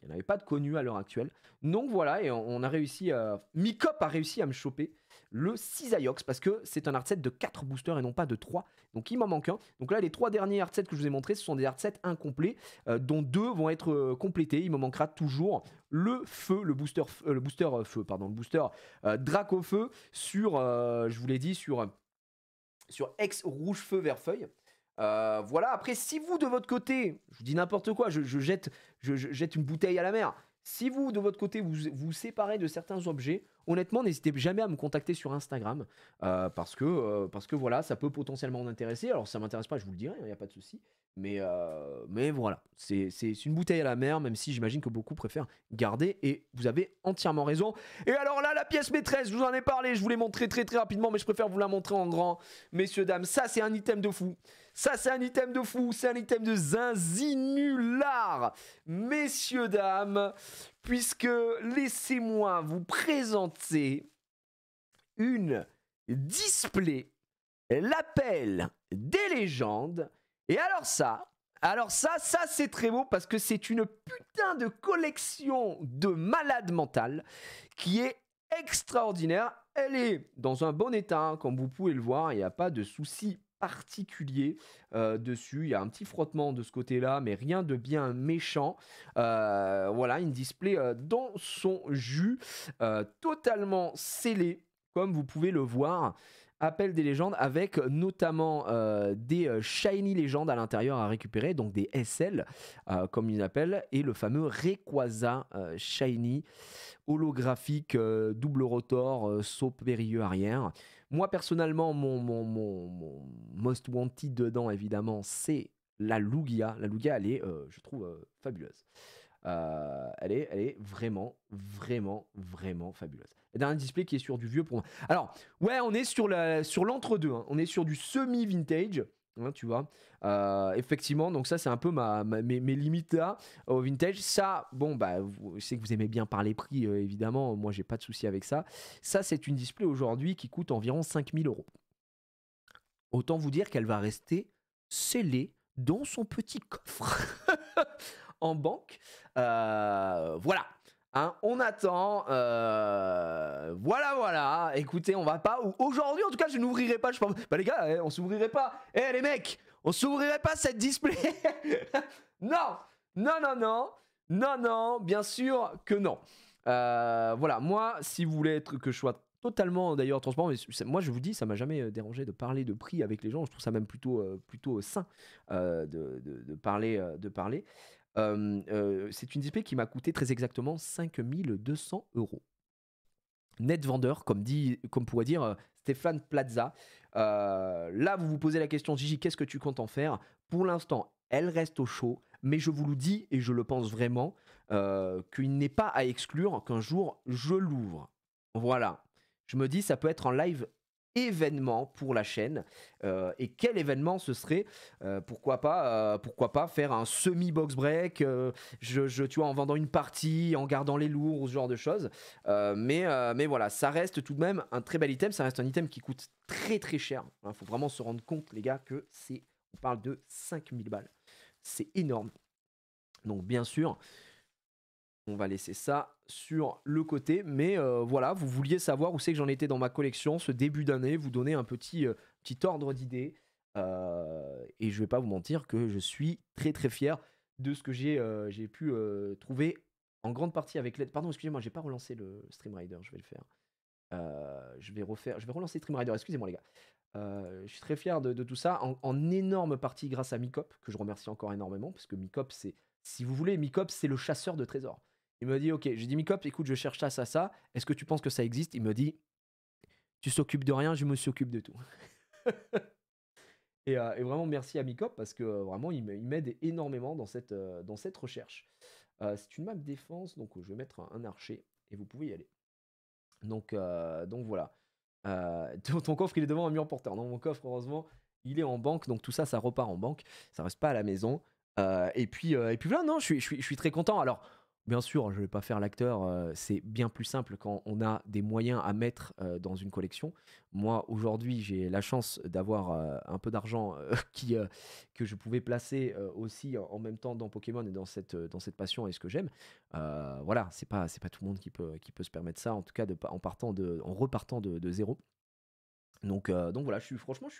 il n'y en avait pas de connu à l'heure actuelle. Donc voilà, et on a réussi Micop a réussi à me choper le Cisaiox parce que c'est un art set de 4 boosters et non pas de 3. Donc il m'en manque un. Donc là les 3 derniers art sets que je vous ai montrés, ce sont des art sets incomplets dont 2 vont être complétés. Il me manquera toujours le feu, le booster Draco feu sur je vous l'ai dit sur X rouge feu vert feuille. Voilà, après si vous de votre côté, je vous dis n'importe quoi, je jette une bouteille à la mer. Si vous de votre côté vous séparez de certains objets, honnêtement n'hésitez jamais à me contacter sur Instagram parce que voilà, ça peut potentiellement m'intéresser. Alors ça m'intéresse pas, je vous le dirai, il n'y a pas de souci. Mais voilà, c'est une bouteille à la mer, même si j'imagine que beaucoup préfèrent garder, et vous avez entièrement raison. Et alors là, la pièce maîtresse, je vous en ai parlé, je vous l'ai montré très très rapidement, mais je préfère vous la montrer en grand. Messieurs, dames, ça c'est un item de fou. Ça c'est un item de fou, c'est un item de zinzinular. Messieurs, dames, puisque laissez-moi vous présenter une display, l'appel des légendes. Et alors ça c'est très beau parce que c'est une putain de collection de malades mentales qui est extraordinaire. Elle est dans un bon état, hein, comme vous pouvez le voir, il n'y a pas de souci particulier dessus. Il y a un petit frottement de ce côté-là, mais rien de bien méchant. Voilà, une display dans son jus, totalement scellée, comme vous pouvez le voir. Appel des légendes avec notamment des shiny légendes à l'intérieur à récupérer, donc des SL comme ils l'appellent, et le fameux Rayquaza shiny holographique double rotor saut périlleux arrière. Moi personnellement mon most wanted dedans évidemment c'est la Lugia. La Lugia elle est je trouve fabuleuse. Elle est vraiment fabuleuse. Et d'un display qui est sur du vieux pour moi. Alors, ouais, on est sur l'entre-deux. Hein. On est sur du semi-vintage. Hein, tu vois. Effectivement, donc ça, c'est un peu mes limites là au vintage. Ça, bon, bah, je sais que vous aimez bien parler prix, évidemment. Moi, j'ai pas de souci avec ça. Ça, c'est une display aujourd'hui qui coûte environ 5000 €. Autant vous dire qu'elle va rester scellée dans son petit coffre. En banque. Voilà. Hein, on attend. Voilà. Écoutez, on va pas. Aujourd'hui, en tout cas, je n'ouvrirai pas. Je pense. Bah, les gars, on s'ouvrirait pas. Les mecs, on s'ouvrirait pas cette display. Non, bien sûr que non. Voilà, moi, si vous voulez que je sois totalement d'ailleurs transparent, mais moi je vous dis, ça m'a jamais dérangé de parler de prix avec les gens. Je trouve ça même plutôt sain de parler. C'est une display qui m'a coûté très exactement 5 200 €. Net vendeur, comme pourrait dire Stéphane Plaza. Là, vous vous posez la question, Gigi, qu'est-ce que tu comptes en faire? Pour l'instant, elle reste au chaud, mais je vous le dis et je le pense vraiment, qu'il n'est pas à exclure qu'un jour je l'ouvre. Voilà. Je me dis, ça peut être un live événement pour la chaîne. Et quel événement ce serait? Pourquoi pas faire un semi-box break, tu vois, en vendant une partie, en gardant les lourds, ou ce genre de choses. Mais voilà, ça reste tout de même un très bel item. Ça reste un item qui coûte très très cher. Il faut vraiment se rendre compte, les gars, on parle de 5000 balles. C'est énorme. Donc bien sûr, on va laisser ça sur le côté. Mais voilà, vous vouliez savoir où c'est que j'en étais dans ma collection ce début d'année, vous donner un petit ordre d'idée. Et je vais pas vous mentir que je suis très très fier de ce que j'ai pu trouver en grande partie avec l'aide. Pardon, excusez-moi, j'ai pas relancé le Stream Rider, je vais le faire. Je vais relancer Stream Rider, excusez-moi les gars. Je suis très fier de tout ça, en énorme partie grâce à Mikop, que je remercie encore énormément, parce que Mikop, si vous voulez, Mikop, c'est le chasseur de trésors. Il me dit, ok, j'ai dit Mikop, écoute, je cherche ça, est-ce que tu penses que ça existe? Il me dit, tu s'occupes de rien, je me s'occupe de tout. Et vraiment merci à Mikop, parce que vraiment, il m'aide énormément dans cette recherche. C'est une map défense, donc je vais mettre un archer, et vous pouvez y aller. Donc voilà. Ton coffre, il est devant un mur porteur. Non, mon coffre, heureusement, il est en banque. Donc tout ça, ça repart en banque. Ça reste pas à la maison. Et puis voilà, non, je suis très content. Alors, bien sûr, je vais pas faire l'acteur. C'est bien plus simple quand on a des moyens à mettre dans une collection. Moi, aujourd'hui, j'ai la chance d'avoir un peu d'argent que je pouvais placer aussi en même temps dans Pokémon et dans cette passion et ce que j'aime. Voilà, c'est pas tout le monde qui peut se permettre ça, en tout cas en repartant de zéro. Donc voilà, franchement, je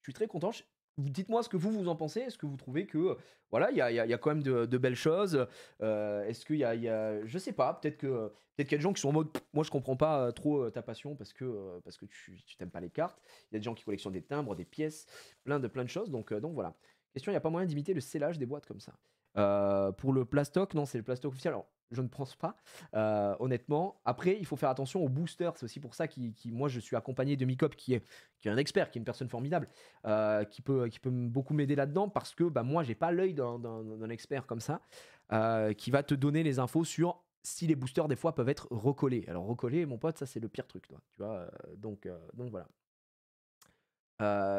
suis très content. Dites-moi ce que vous en pensez. Est-ce que vous trouvez que voilà, il y a quand même de belles choses? Est-ce qu'il y a, je sais pas, peut-être qu'il y a des gens qui sont en mode, moi je comprends pas trop ta passion parce que tu t'aimes pas les cartes. Il y a des gens qui collectionnent des timbres, des pièces, plein de choses. Donc voilà. Question, il n'y a pas moyen d'imiter le scellage des boîtes comme ça? Pour le plastoc, non, c'est le plastoc officiel. Alors, je ne pense pas, honnêtement. Après, il faut faire attention aux boosters. C'est aussi pour ça moi, je suis accompagné de Mikop, qui est un expert, qui est une personne formidable, qui peut beaucoup m'aider là-dedans, parce que bah, moi, j'ai pas l'œil d'un expert comme ça, qui va te donner les infos sur si les boosters, des fois, peuvent être recollés. Alors, recoller, mon pote, ça, c'est le pire truc, toi, tu vois. Donc voilà.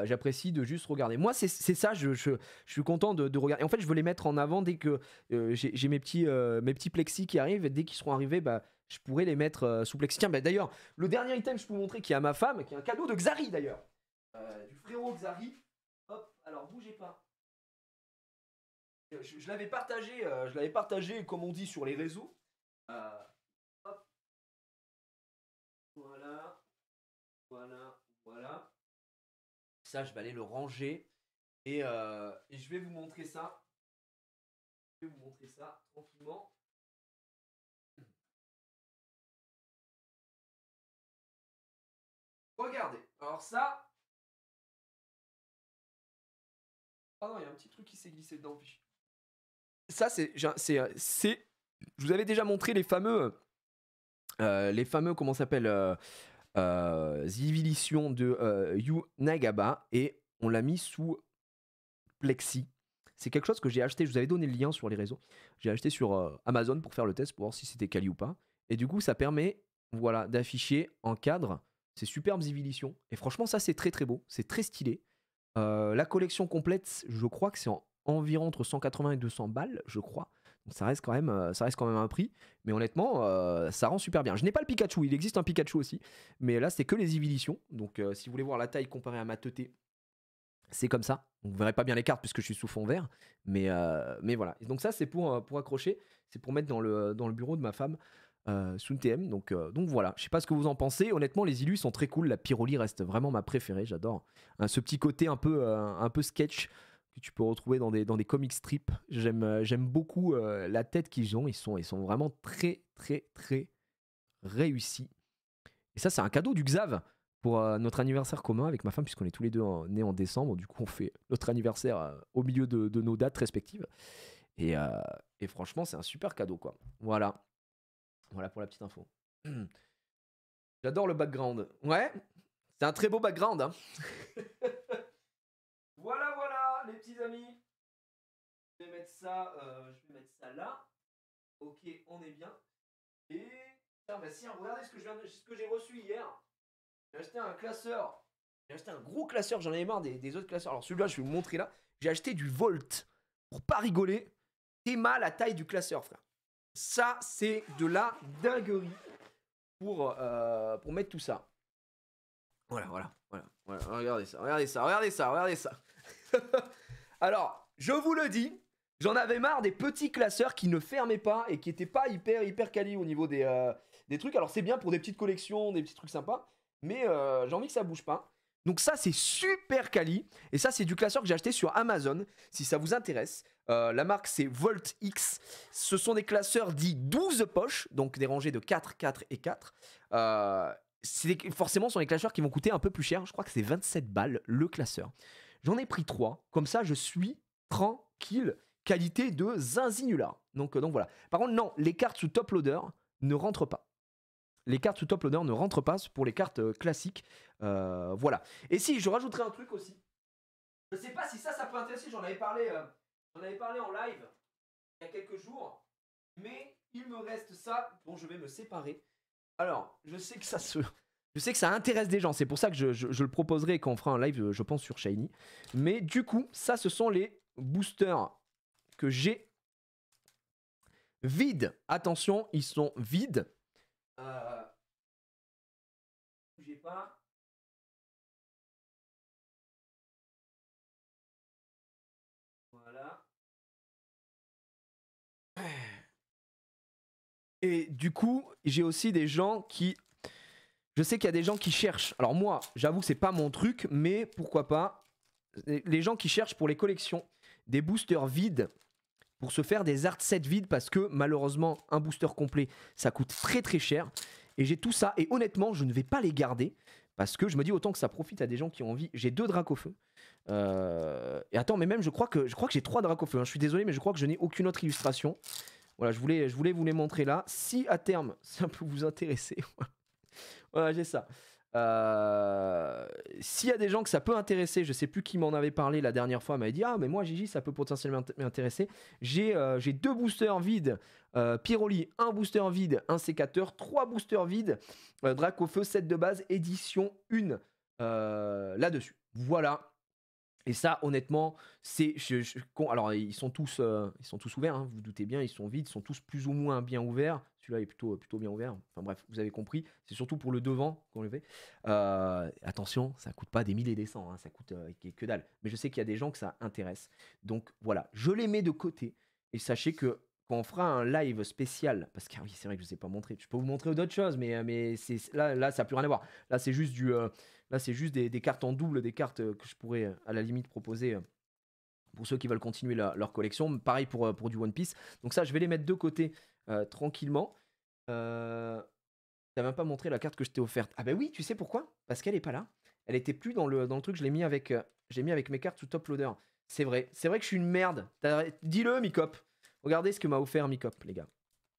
J'apprécie de juste regarder. Moi, c'est ça, je suis content de regarder. En fait, je veux les mettre en avant dès que j'ai mes petits plexis qui arrivent. Et dès qu'ils seront arrivés, bah, je pourrais les mettre sous plexi. Tiens, bah, d'ailleurs, le dernier item que je peux vous montrer qui est à ma femme, qui est un cadeau de Xari d'ailleurs. Du frérot Xari. Hop, alors bougez pas. Je l'avais partagé, comme on dit, sur les réseaux. Hop. Voilà. Ça, je vais aller le ranger et je vais vous montrer ça. Je vais vous montrer ça tranquillement. Regardez. Alors ça. Ah non, il y a un petit truc qui s'est glissé dedans. Ça, c'est. Je vous avais déjà montré les fameux. Comment ça s'appelle, Zivilition de Yu Nagaba, et on l'a mis sous plexi. C'est quelque chose que j'ai acheté, je vous avais donné le lien sur les réseaux. J'ai acheté sur Amazon pour faire le test, pour voir si c'était quali ou pas. Et du coup, ça permet, voilà, d'afficher en cadre ces superbes Zivilitions. Et franchement, ça, c'est très très beau, c'est très stylé. La collection complète, je crois que c'est environ entre 180 et 200 balles, je crois. Donc ça reste quand même un prix. Mais honnêtement, ça rend super bien. Je n'ai pas le Pikachu, il existe un Pikachu aussi. Mais là, c'est que les Zivilitions. Donc si vous voulez voir la taille comparée à ma teuté, c'est comme ça. Vous verrez pas bien les cartes puisque je suis sous fond vert. Mais voilà. Et donc ça, c'est pour accrocher. C'est pour mettre dans le bureau de ma femme. Sous TM, donc voilà, je sais pas ce que vous en pensez. Honnêtement, les illus sont très cool. La Pyroli reste vraiment ma préférée, j'adore ce petit côté un peu sketch que tu peux retrouver dans des comic strips. J'aime beaucoup la tête qu'ils ont. Ils sont vraiment très, très, très réussis. Et ça, c'est un cadeau du Xav pour notre anniversaire commun avec ma femme, puisqu'on est tous les deux nés en décembre. Du coup, on fait notre anniversaire au milieu de nos dates respectives. Et franchement, c'est un super cadeau, quoi. Voilà. Voilà pour la petite info. J'adore le background. Ouais, c'est un très beau background. Hein. Voilà, voilà, les petits amis. Je vais mettre ça là. Ok, on est bien. Et tiens, bah tiens, regardez ce que j'ai reçu hier. J'ai acheté un classeur. J'ai acheté un gros classeur. J'en avais marre des autres classeurs. Alors celui-là, je vais vous montrer là. J'ai acheté du Volt. Pour pas rigoler, Théma la taille du classeur, frère. Ça, c'est de la dinguerie pour mettre tout ça. Voilà. Regardez ça. Alors, je vous le dis, j'en avais marre des petits classeurs qui ne fermaient pas et qui n'étaient pas hyper quali au niveau des trucs. Alors, c'est bien pour des petites collections, des petits trucs sympas, mais j'ai envie que ça bouge pas. Donc ça, c'est super quali. Et ça, c'est du classeur que j'ai acheté sur Amazon, si ça vous intéresse. La marque, c'est Volt X. Ce sont des classeurs dits 12 poches, donc des rangées de 4, 4 et 4. Forcément, ce sont des classeurs qui vont coûter un peu plus cher. Je crois que c'est 27 balles le classeur. J'en ai pris 3. Comme ça, je suis tranquille. Qualité de zinzinula. Donc voilà. Par contre, non, les cartes sous top loader ne rentrent pas. Les cartes sous top loader ne rentrent pas pour les cartes classiques. Voilà. Et si, je rajouterai un truc aussi. Je sais pas si ça peut intéresser. J'en avais parlé en live il y a quelques jours. Mais il me reste ça dont je vais me séparer. Alors, je sais que ça intéresse des gens. C'est pour ça que je le proposerai quand on fera un live, je pense, sur Shiny. Mais du coup, ça, ce sont les boosters que j'ai vides. Attention, ils sont vides. Bougez pas. Voilà. Et du coup, j'ai aussi des gens qui... Je sais qu'il y a des gens qui cherchent. Alors moi, j'avoue que c'est pas mon truc, mais pourquoi pas. Les gens qui cherchent pour les collections des boosters vides pour se faire des art sets vides parce que malheureusement, un booster complet, ça coûte très très cher. Et j'ai tout ça. Et honnêtement, je ne vais pas les garder parce que je me dis autant que ça profite à des gens qui ont envie. J'ai 2 Dracofeu. Et attends, mais même je crois que j'ai 3 Dracofeu. Hein. Je suis désolé, mais je crois que je n'ai aucune autre illustration. Voilà, je voulais vous les montrer là. Si à terme, ça peut vous intéresser. Voilà, j'ai ça. S'il y a des gens que ça peut intéresser, je sais plus qui m'en avait parlé la dernière fois, m'avait dit ah mais moi Gigi ça peut potentiellement m'intéresser. J'ai 2 boosters vides, Piroli, un booster vide, un sécateur, 3 boosters vides, Dracofeu 7 de base, édition 1 là-dessus. Voilà. Et ça, honnêtement, c'est. Alors, ils sont tous ouverts, hein, vous vous doutez bien, ils sont vides, ils sont tous plus ou moins bien ouverts. Celui-là est plutôt bien ouvert. Enfin bref, vous avez compris. C'est surtout pour le devant qu'on le fait. Attention, ça coûte pas des milliers et des cents, hein, ça coûte que dalle. Mais je sais qu'il y a des gens que ça intéresse. Donc voilà, je les mets de côté. Et sachez que quand on fera un live spécial, parce que oui, c'est vrai que je ne sais pas montrer. Je peux vous montrer d'autres choses, mais là, ça n'a plus rien à voir. Là, c'est juste Là, c'est juste des cartes en double, des cartes que je pourrais à la limite proposer pour ceux qui veulent continuer leur collection. Pareil pour du One Piece. Donc ça, je vais les mettre de côté tranquillement. T'as même pas montré la carte que je t'ai offerte. Ah bah oui, tu sais pourquoi? Parce qu'elle est pas là. Elle était plus dans le truc. Je l'ai mis avec, mes cartes sous top loader. C'est vrai que je suis une merde. Dis-le, Mikop. Regardez ce que m'a offert Mikop, les gars.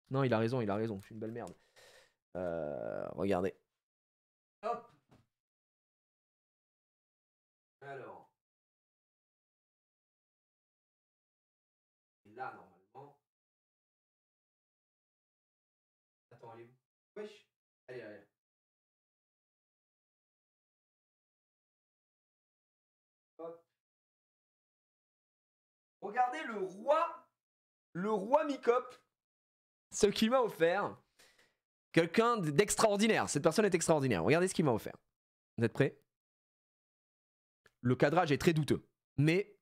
Non, il a raison. Je suis une belle merde. Regardez. Hop. Alors, là, normalement. Attends, allez où? Wesh. Allez. Hop. Regardez le roi Mikop, ce qu'il m'a offert. Quelqu'un d'extraordinaire. Cette personne est extraordinaire. Regardez ce qu'il m'a offert. Vous êtes prêts? Le cadrage est très douteux. Mais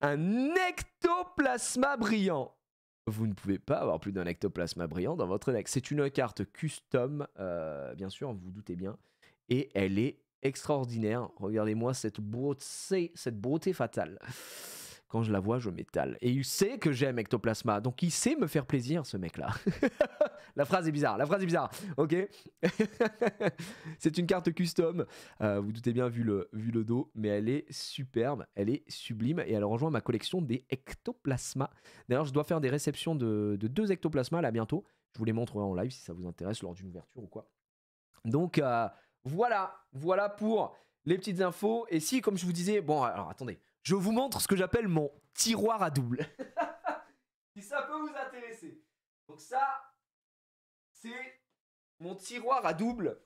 un ectoplasma brillant. Vous ne pouvez pas avoir plus d'un ectoplasma brillant dans votre deck. C'est une carte custom, bien sûr, vous vous doutez bien. Et elle est extraordinaire. Regardez-moi cette beauté fatale. Quand je la vois, je m'étale. Et il sait que j'aime Ectoplasma, donc il sait me faire plaisir, ce mec-là. La phrase est bizarre, ok. C'est une carte custom, vous doutez bien vu le dos, mais elle est superbe, elle est sublime, et elle rejoint ma collection des Ectoplasma. D'ailleurs, je dois faire des réceptions de 2 Ectoplasma là bientôt. Je vous les montrerai en live si ça vous intéresse lors d'une ouverture ou quoi. Donc voilà pour les petites infos. Et si, comme je vous disais, bon, alors attendez, je vous montre ce que j'appelle mon tiroir à double. Si ça peut vous intéresser. Donc ça, c'est mon tiroir à double.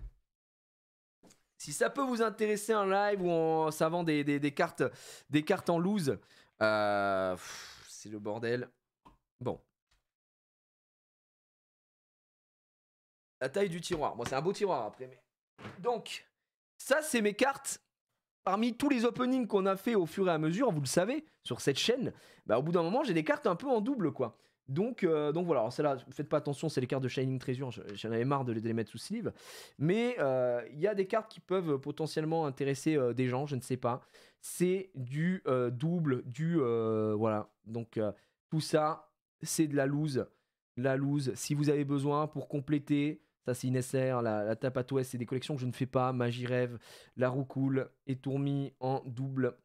Si ça peut vous intéresser en live ou en savant des cartes en loose, c'est le bordel. Bon. La taille du tiroir. Bon, c'est un beau tiroir après. Mais... Donc, ça, c'est mes cartes. Parmi tous les openings qu'on a fait au fur et à mesure, vous le savez, sur cette chaîne, bah, au bout d'un moment, j'ai des cartes un peu en double, quoi. Donc voilà, alors celle-là, faites pas attention, c'est les cartes de Shining Treasure, j'en avais marre de les mettre sous sleeve. Mais il y a des cartes qui peuvent potentiellement intéresser des gens, je ne sais pas. C'est du double, voilà. Donc tout ça, c'est de la loose. La loose, si vous avez besoin pour compléter, ça c'est Inesser, la tape à Ouest, c'est des collections que je ne fais pas. Magie Rêve, La Roucoule, Etourmi en double.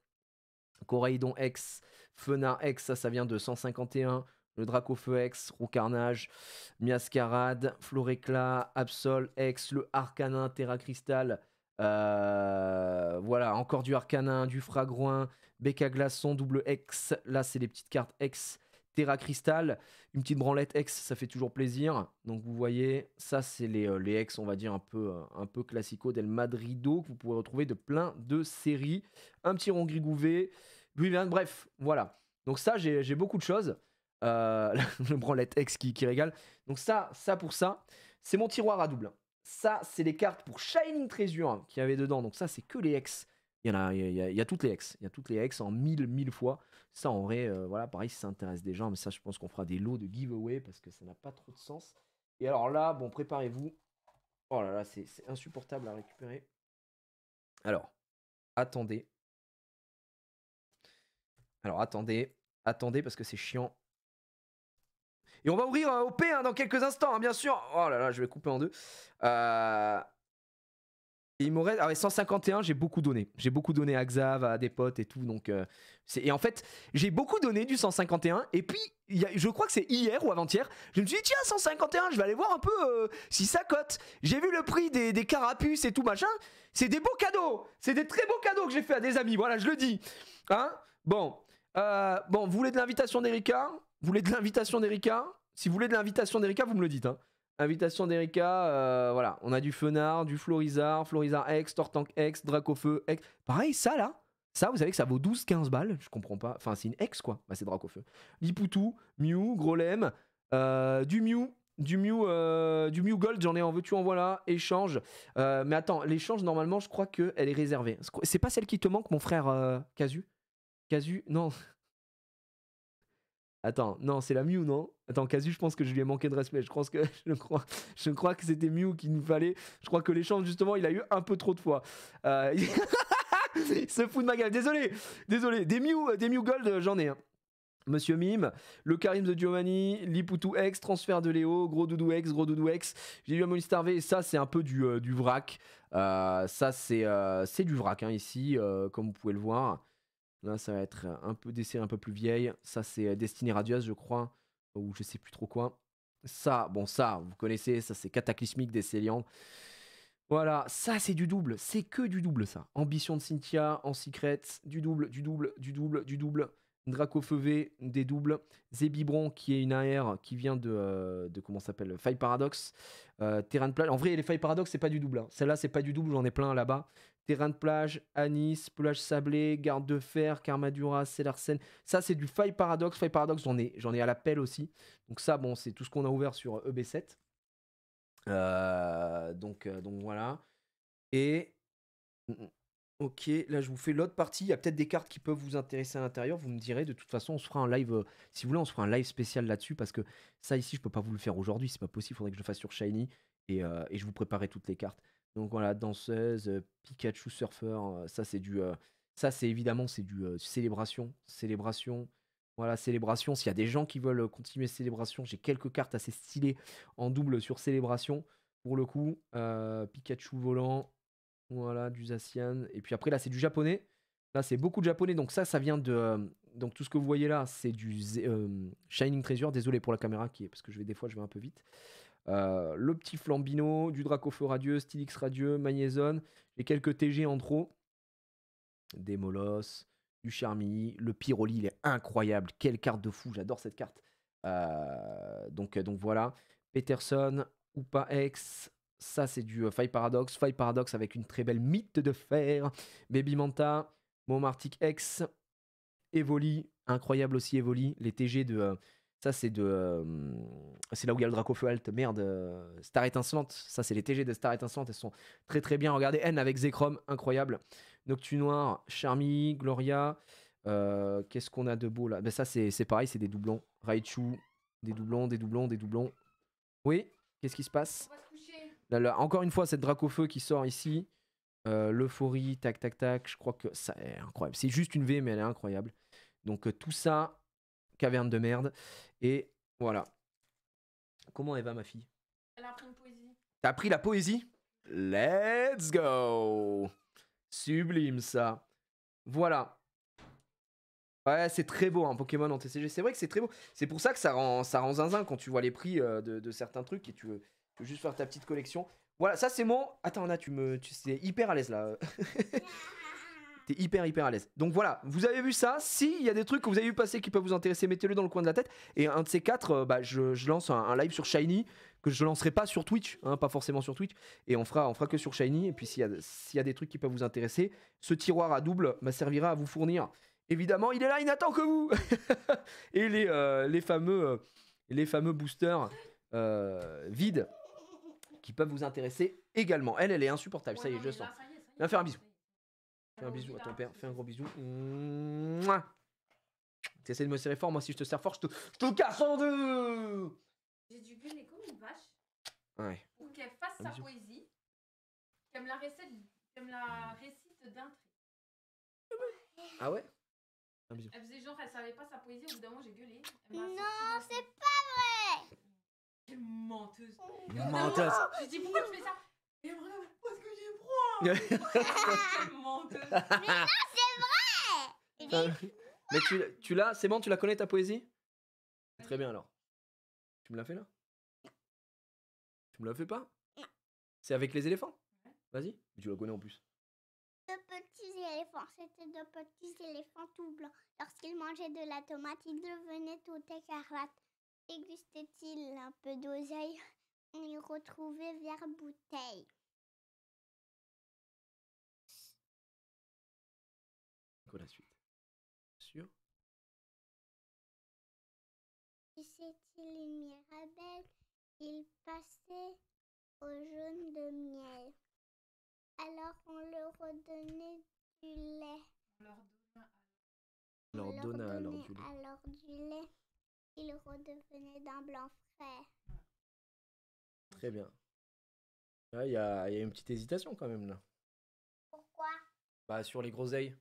Coraidon X, Fenard X, ça vient de 151. Le Dracofeu X, Roucarnage, Miascarade, Floréclat, Absol X, le Arcanin, Terra Cristal. Voilà, encore du Arcanin, du Fragroin, Becca Glaçon, double X. Là, c'est les petites cartes X. Terra Cristal, une petite branlette X, ça fait toujours plaisir. Donc vous voyez, ça c'est les X, on va dire un peu classico del Madrido que vous pouvez retrouver de plein de séries. Un petit rond grigouvé, bref, voilà. Donc ça, j'ai beaucoup de choses. Le branlette X qui régale. Donc ça pour ça, c'est mon tiroir à double. Ça, c'est les cartes pour Shining Treasure qu'il y avait dedans. Donc ça, c'est que les X. Il y a toutes les X. Il y a toutes les X en 1000 fois. Ça, en vrai, voilà, pareil, si ça intéresse des gens. Mais ça, je pense qu'on fera des lots de giveaway parce que ça n'a pas trop de sens. Et alors là, bon, préparez-vous. Oh là là, c'est insupportable à récupérer. Alors, attendez. Attendez parce que c'est chiant. Et on va ouvrir un OP dans quelques instants, hein, bien sûr. Oh là là, je vais couper en deux. Et il m'aurait... Ah ouais, 151, j'ai beaucoup donné. J'ai beaucoup donné à Xav, à des potes et tout. Donc, et en fait, j'ai beaucoup donné du 151. Et puis, je crois que c'est hier ou avant-hier, je me suis dit, tiens, 151, je vais aller voir un peu si ça cote. J'ai vu le prix des carapuces et tout machin. C'est des beaux cadeaux. C'est des très beaux cadeaux que j'ai fait à des amis. Voilà, je le dis. Hein, bon, vous voulez de l'invitation d'Erika? Si vous voulez de l'invitation d'Erika, vous me le dites. Hein. Invitation d'Erika, voilà. On a du Fenard, du Florizard X, Tortank X, Dracofeu X. Pareil, ça là. Ça, vous savez que ça vaut 12-15 balles. Je comprends pas. Enfin, c'est une X quoi. Bah, c'est Dracofeu. Lipoutou, Mew, Grolem, du Mew. Du Mew Gold, j'en ai en veux-tu en voilà, échange. Mais attends, l'échange, normalement, je crois qu'elle est réservée. C'est pas celle qui te manque, mon frère Casu? Non. Attends, non, c'est la Mew, non? Attends, Casu, je pense que je lui ai manqué de respect. Je crois que c'était Mew qu'il nous fallait. Je crois que l'échange, justement, il a eu un peu trop de fois. Il se fout de ma gueule. Désolé. Des Mew Gold, j'en ai un. Monsieur Mime, le Karim de Giovanni, Lipoutou X, transfert de Léo, Gros Doudou X. J'ai eu un Monistar V, et ça, c'est un peu du vrac. Ça, c'est du vrac, hein, ici, comme vous pouvez le voir. Là, ça va être un peu des séries un peu plus vieilles. Ça, c'est Destiny Radius, je crois. Ou je sais plus trop quoi. Ça, vous connaissez. Ça, c'est Cataclysmique des Céliandes. Voilà, ça, c'est du double. C'est que du double, ça. Ambition de Cynthia, en secret. Du double. Dracofeu V, des doubles. Zébibron, qui est une AR qui vient de comment ça s'appelle? Faille Paradox. Terrain de plage. En vrai, les Faille Paradox, c'est pas du double. Hein. Celle-là, c'est pas du double. J'en ai plein là-bas. Terrain de plage, Anis, plage sablée, garde de fer, Karmadura, Celarsen. Ça, c'est du Faille Paradox. Faille Paradox, j'en ai à la pelle aussi. Donc ça, bon, c'est tout ce qu'on a ouvert sur EB7. Donc voilà. Et... Ok, là, je vous fais l'autre partie. Il y a peut-être des cartes qui peuvent vous intéresser à l'intérieur. Vous me direz. De toute façon, on se fera un live... si vous voulez, on se fera un live spécial là-dessus. Parce que ça, ici, je peux pas vous le faire aujourd'hui. C'est pas possible. Il faudrait que je le fasse sur Shiny. Et je vous préparerai toutes les cartes. Donc voilà, danseuse, Pikachu surfeur, ça c'est du, ça c'est évidemment c'est du célébration, célébration. Voilà, célébration. S'il y a des gens qui veulent continuer célébration, j'ai quelques cartes assez stylées en double sur célébration. Pour le coup, Pikachu volant, voilà, du Zacian. Et puis après là c'est du japonais. Là c'est beaucoup de japonais, donc ça vient de, donc tout ce que vous voyez là c'est du Shining Treasure. Désolé pour la caméra parce que des fois je vais un peu vite. Le petit Flambino, du Dracofeu radieux, Stylix radieux, Magnézone. J'ai quelques TG en trop. Des Molos, du Charmy. Le Pyroli, il est incroyable. Quelle carte de fou, j'adore cette carte. Donc voilà. Peterson, Oupa X. Ça, c'est du Fire Paradox. Fire Paradox avec une très belle mythe de fer. Baby Manta, Momartic X. Evoli, incroyable aussi Evoli. Les TG de. Ça, c'est de. C'est là où il y a le Dracofeu Alt. Merde. Star Étincelante. Ça, c'est les TG de Star Étincelante. Elles sont très très bien. Regardez, N avec Zekrom, incroyable. Noctu Noir, Charmy, Gloria. Qu'est-ce qu'on a de beau là? Ben, ça, c'est pareil, c'est des doublons. Raichu, des doublons, des doublons, des doublons. Oui, qu'est-ce qui se passe? Là, encore une fois, cette Dracofeu qui sort ici. L'euphorie, tac tac tac. Je crois que ça est incroyable. C'est juste une V, mais elle est incroyable. Donc tout ça, caverne de merde. Et voilà. Comment elle va, ma fille? Elle a appris une poésie. T'as appris la poésie? Let's go! Sublime ça. Voilà. Ouais, c'est très beau un Pokémon en TCG. C'est vrai que c'est très beau. C'est pour ça que ça rend zinzin quand tu vois les prix de certains trucs et tu veux juste faire ta petite collection. Voilà, ça c'est mon. Attends, Anna, c'est hyper à l'aise là. T'es hyper à l'aise. Donc voilà, vous avez vu ça. S'il y a des trucs que vous avez vu passer qui peuvent vous intéresser, mettez-le dans le coin de la tête. Et un de ces quatre, je lance un live sur Shiny que je lancerai pas sur Twitch, hein, pas forcément sur Twitch. Et on fera que sur Shiny. Et puis s'il y a des trucs qui peuvent vous intéresser, ce tiroir à double servira à vous fournir. Évidemment, il est là, il n'attend que vous. Et les fameux boosters vides qui peuvent vous intéresser également. Elle est insupportable. Ça y est, je sens. Viens faire un bisou. Fais un bisou à ton père, fais un gros bisou. T'essaies de me serrer fort, moi si je te serre fort, je te casse en deux. J'ai dû gueuler comme une vache. Ouais. Pour qu'elle fasse sa poésie, qu'elle me la récite d'un trait. Ah ouais? Un bisou. Elle faisait genre, elle savait pas sa poésie, au bout d'un moment j'ai gueulé. Non, c'est pas vrai. Quelle menteuse. Menteuse. J'ai dit pourquoi tu fais ça? Et vraiment, parce que j'ai froid. Quelle menteuse. Mais non, c'est vrai. Mais tu l'as, c'est bon, tu la connais ta poésie? Très bien alors. Tu me l'as fait là? Tu me la fais pas? C'est avec les éléphants? Vas-y. Tu la connais en plus. Deux petits éléphants, c'était deux petits éléphants tout blancs. Lorsqu'ils mangeaient de la tomate, ils devenaient tout écarlates. Dégustaient-ils un peu d'oseille? On y retrouvait vers bouteille. Quoi la suite? Sûr? Disait-il une mirabelle? Il passait au jaune de miel. Alors on leur redonnait du lait. On leur donna alors du lait. Alors du lait. Il redevenait d'un blanc frais. Très bien. Là, il y a une petite hésitation quand même là. Pourquoi? Bah sur les groseilles.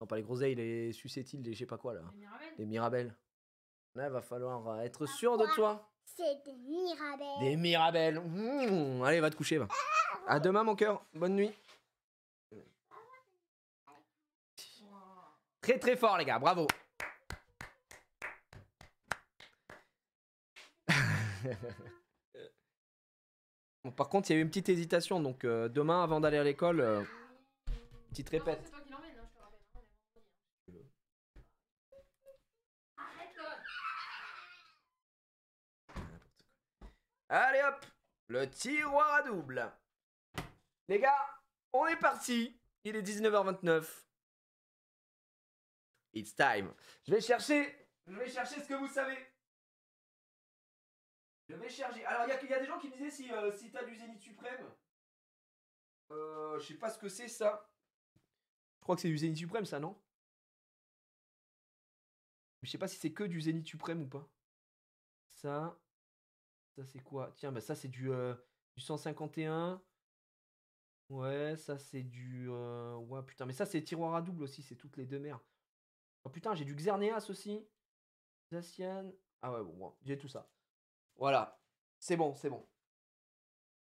Non, pas les groseilles, les susceptibles, les je sais pas quoi là. Les mirabelles. Là, va falloir être sûr de toi. C'est des mirabelles. Des mirabelles. Allez, va te coucher, va. À demain, mon cœur. Bonne nuit. Très très fort, les gars. Bravo. Bon, par contre, il y a eu une petite hésitation. Donc, demain, avant d'aller à l'école, petite répète. C'est toi qui l'emmène, je te rappelle. Allez hop, le tiroir à double. Les gars, on est parti. Il est 19h29. It's time. Je vais chercher ce que vous savez. Je vais chercher. Alors, il y a des gens qui me disaient si t'as du Zénith Suprême. Je sais pas ce que c'est ça. Je crois que c'est du Zénith Suprême, ça, non? Je sais pas si c'est que du Zénith Suprême ou pas. Ça c'est quoi? Tiens, bah ça c'est du Du 151. Ouais, ça c'est du... Ouais, putain, mais ça c'est tiroir à double aussi, c'est toutes les deux mers. Oh putain, j'ai du Xerneas aussi. Zacian. Ah ouais, bon, j'ai tout ça. Voilà. C'est bon, c'est bon.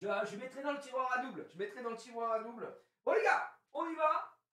Je mettrai dans le tiroir à double. Je mettrai dans le tiroir à double. Bon les gars, on y va.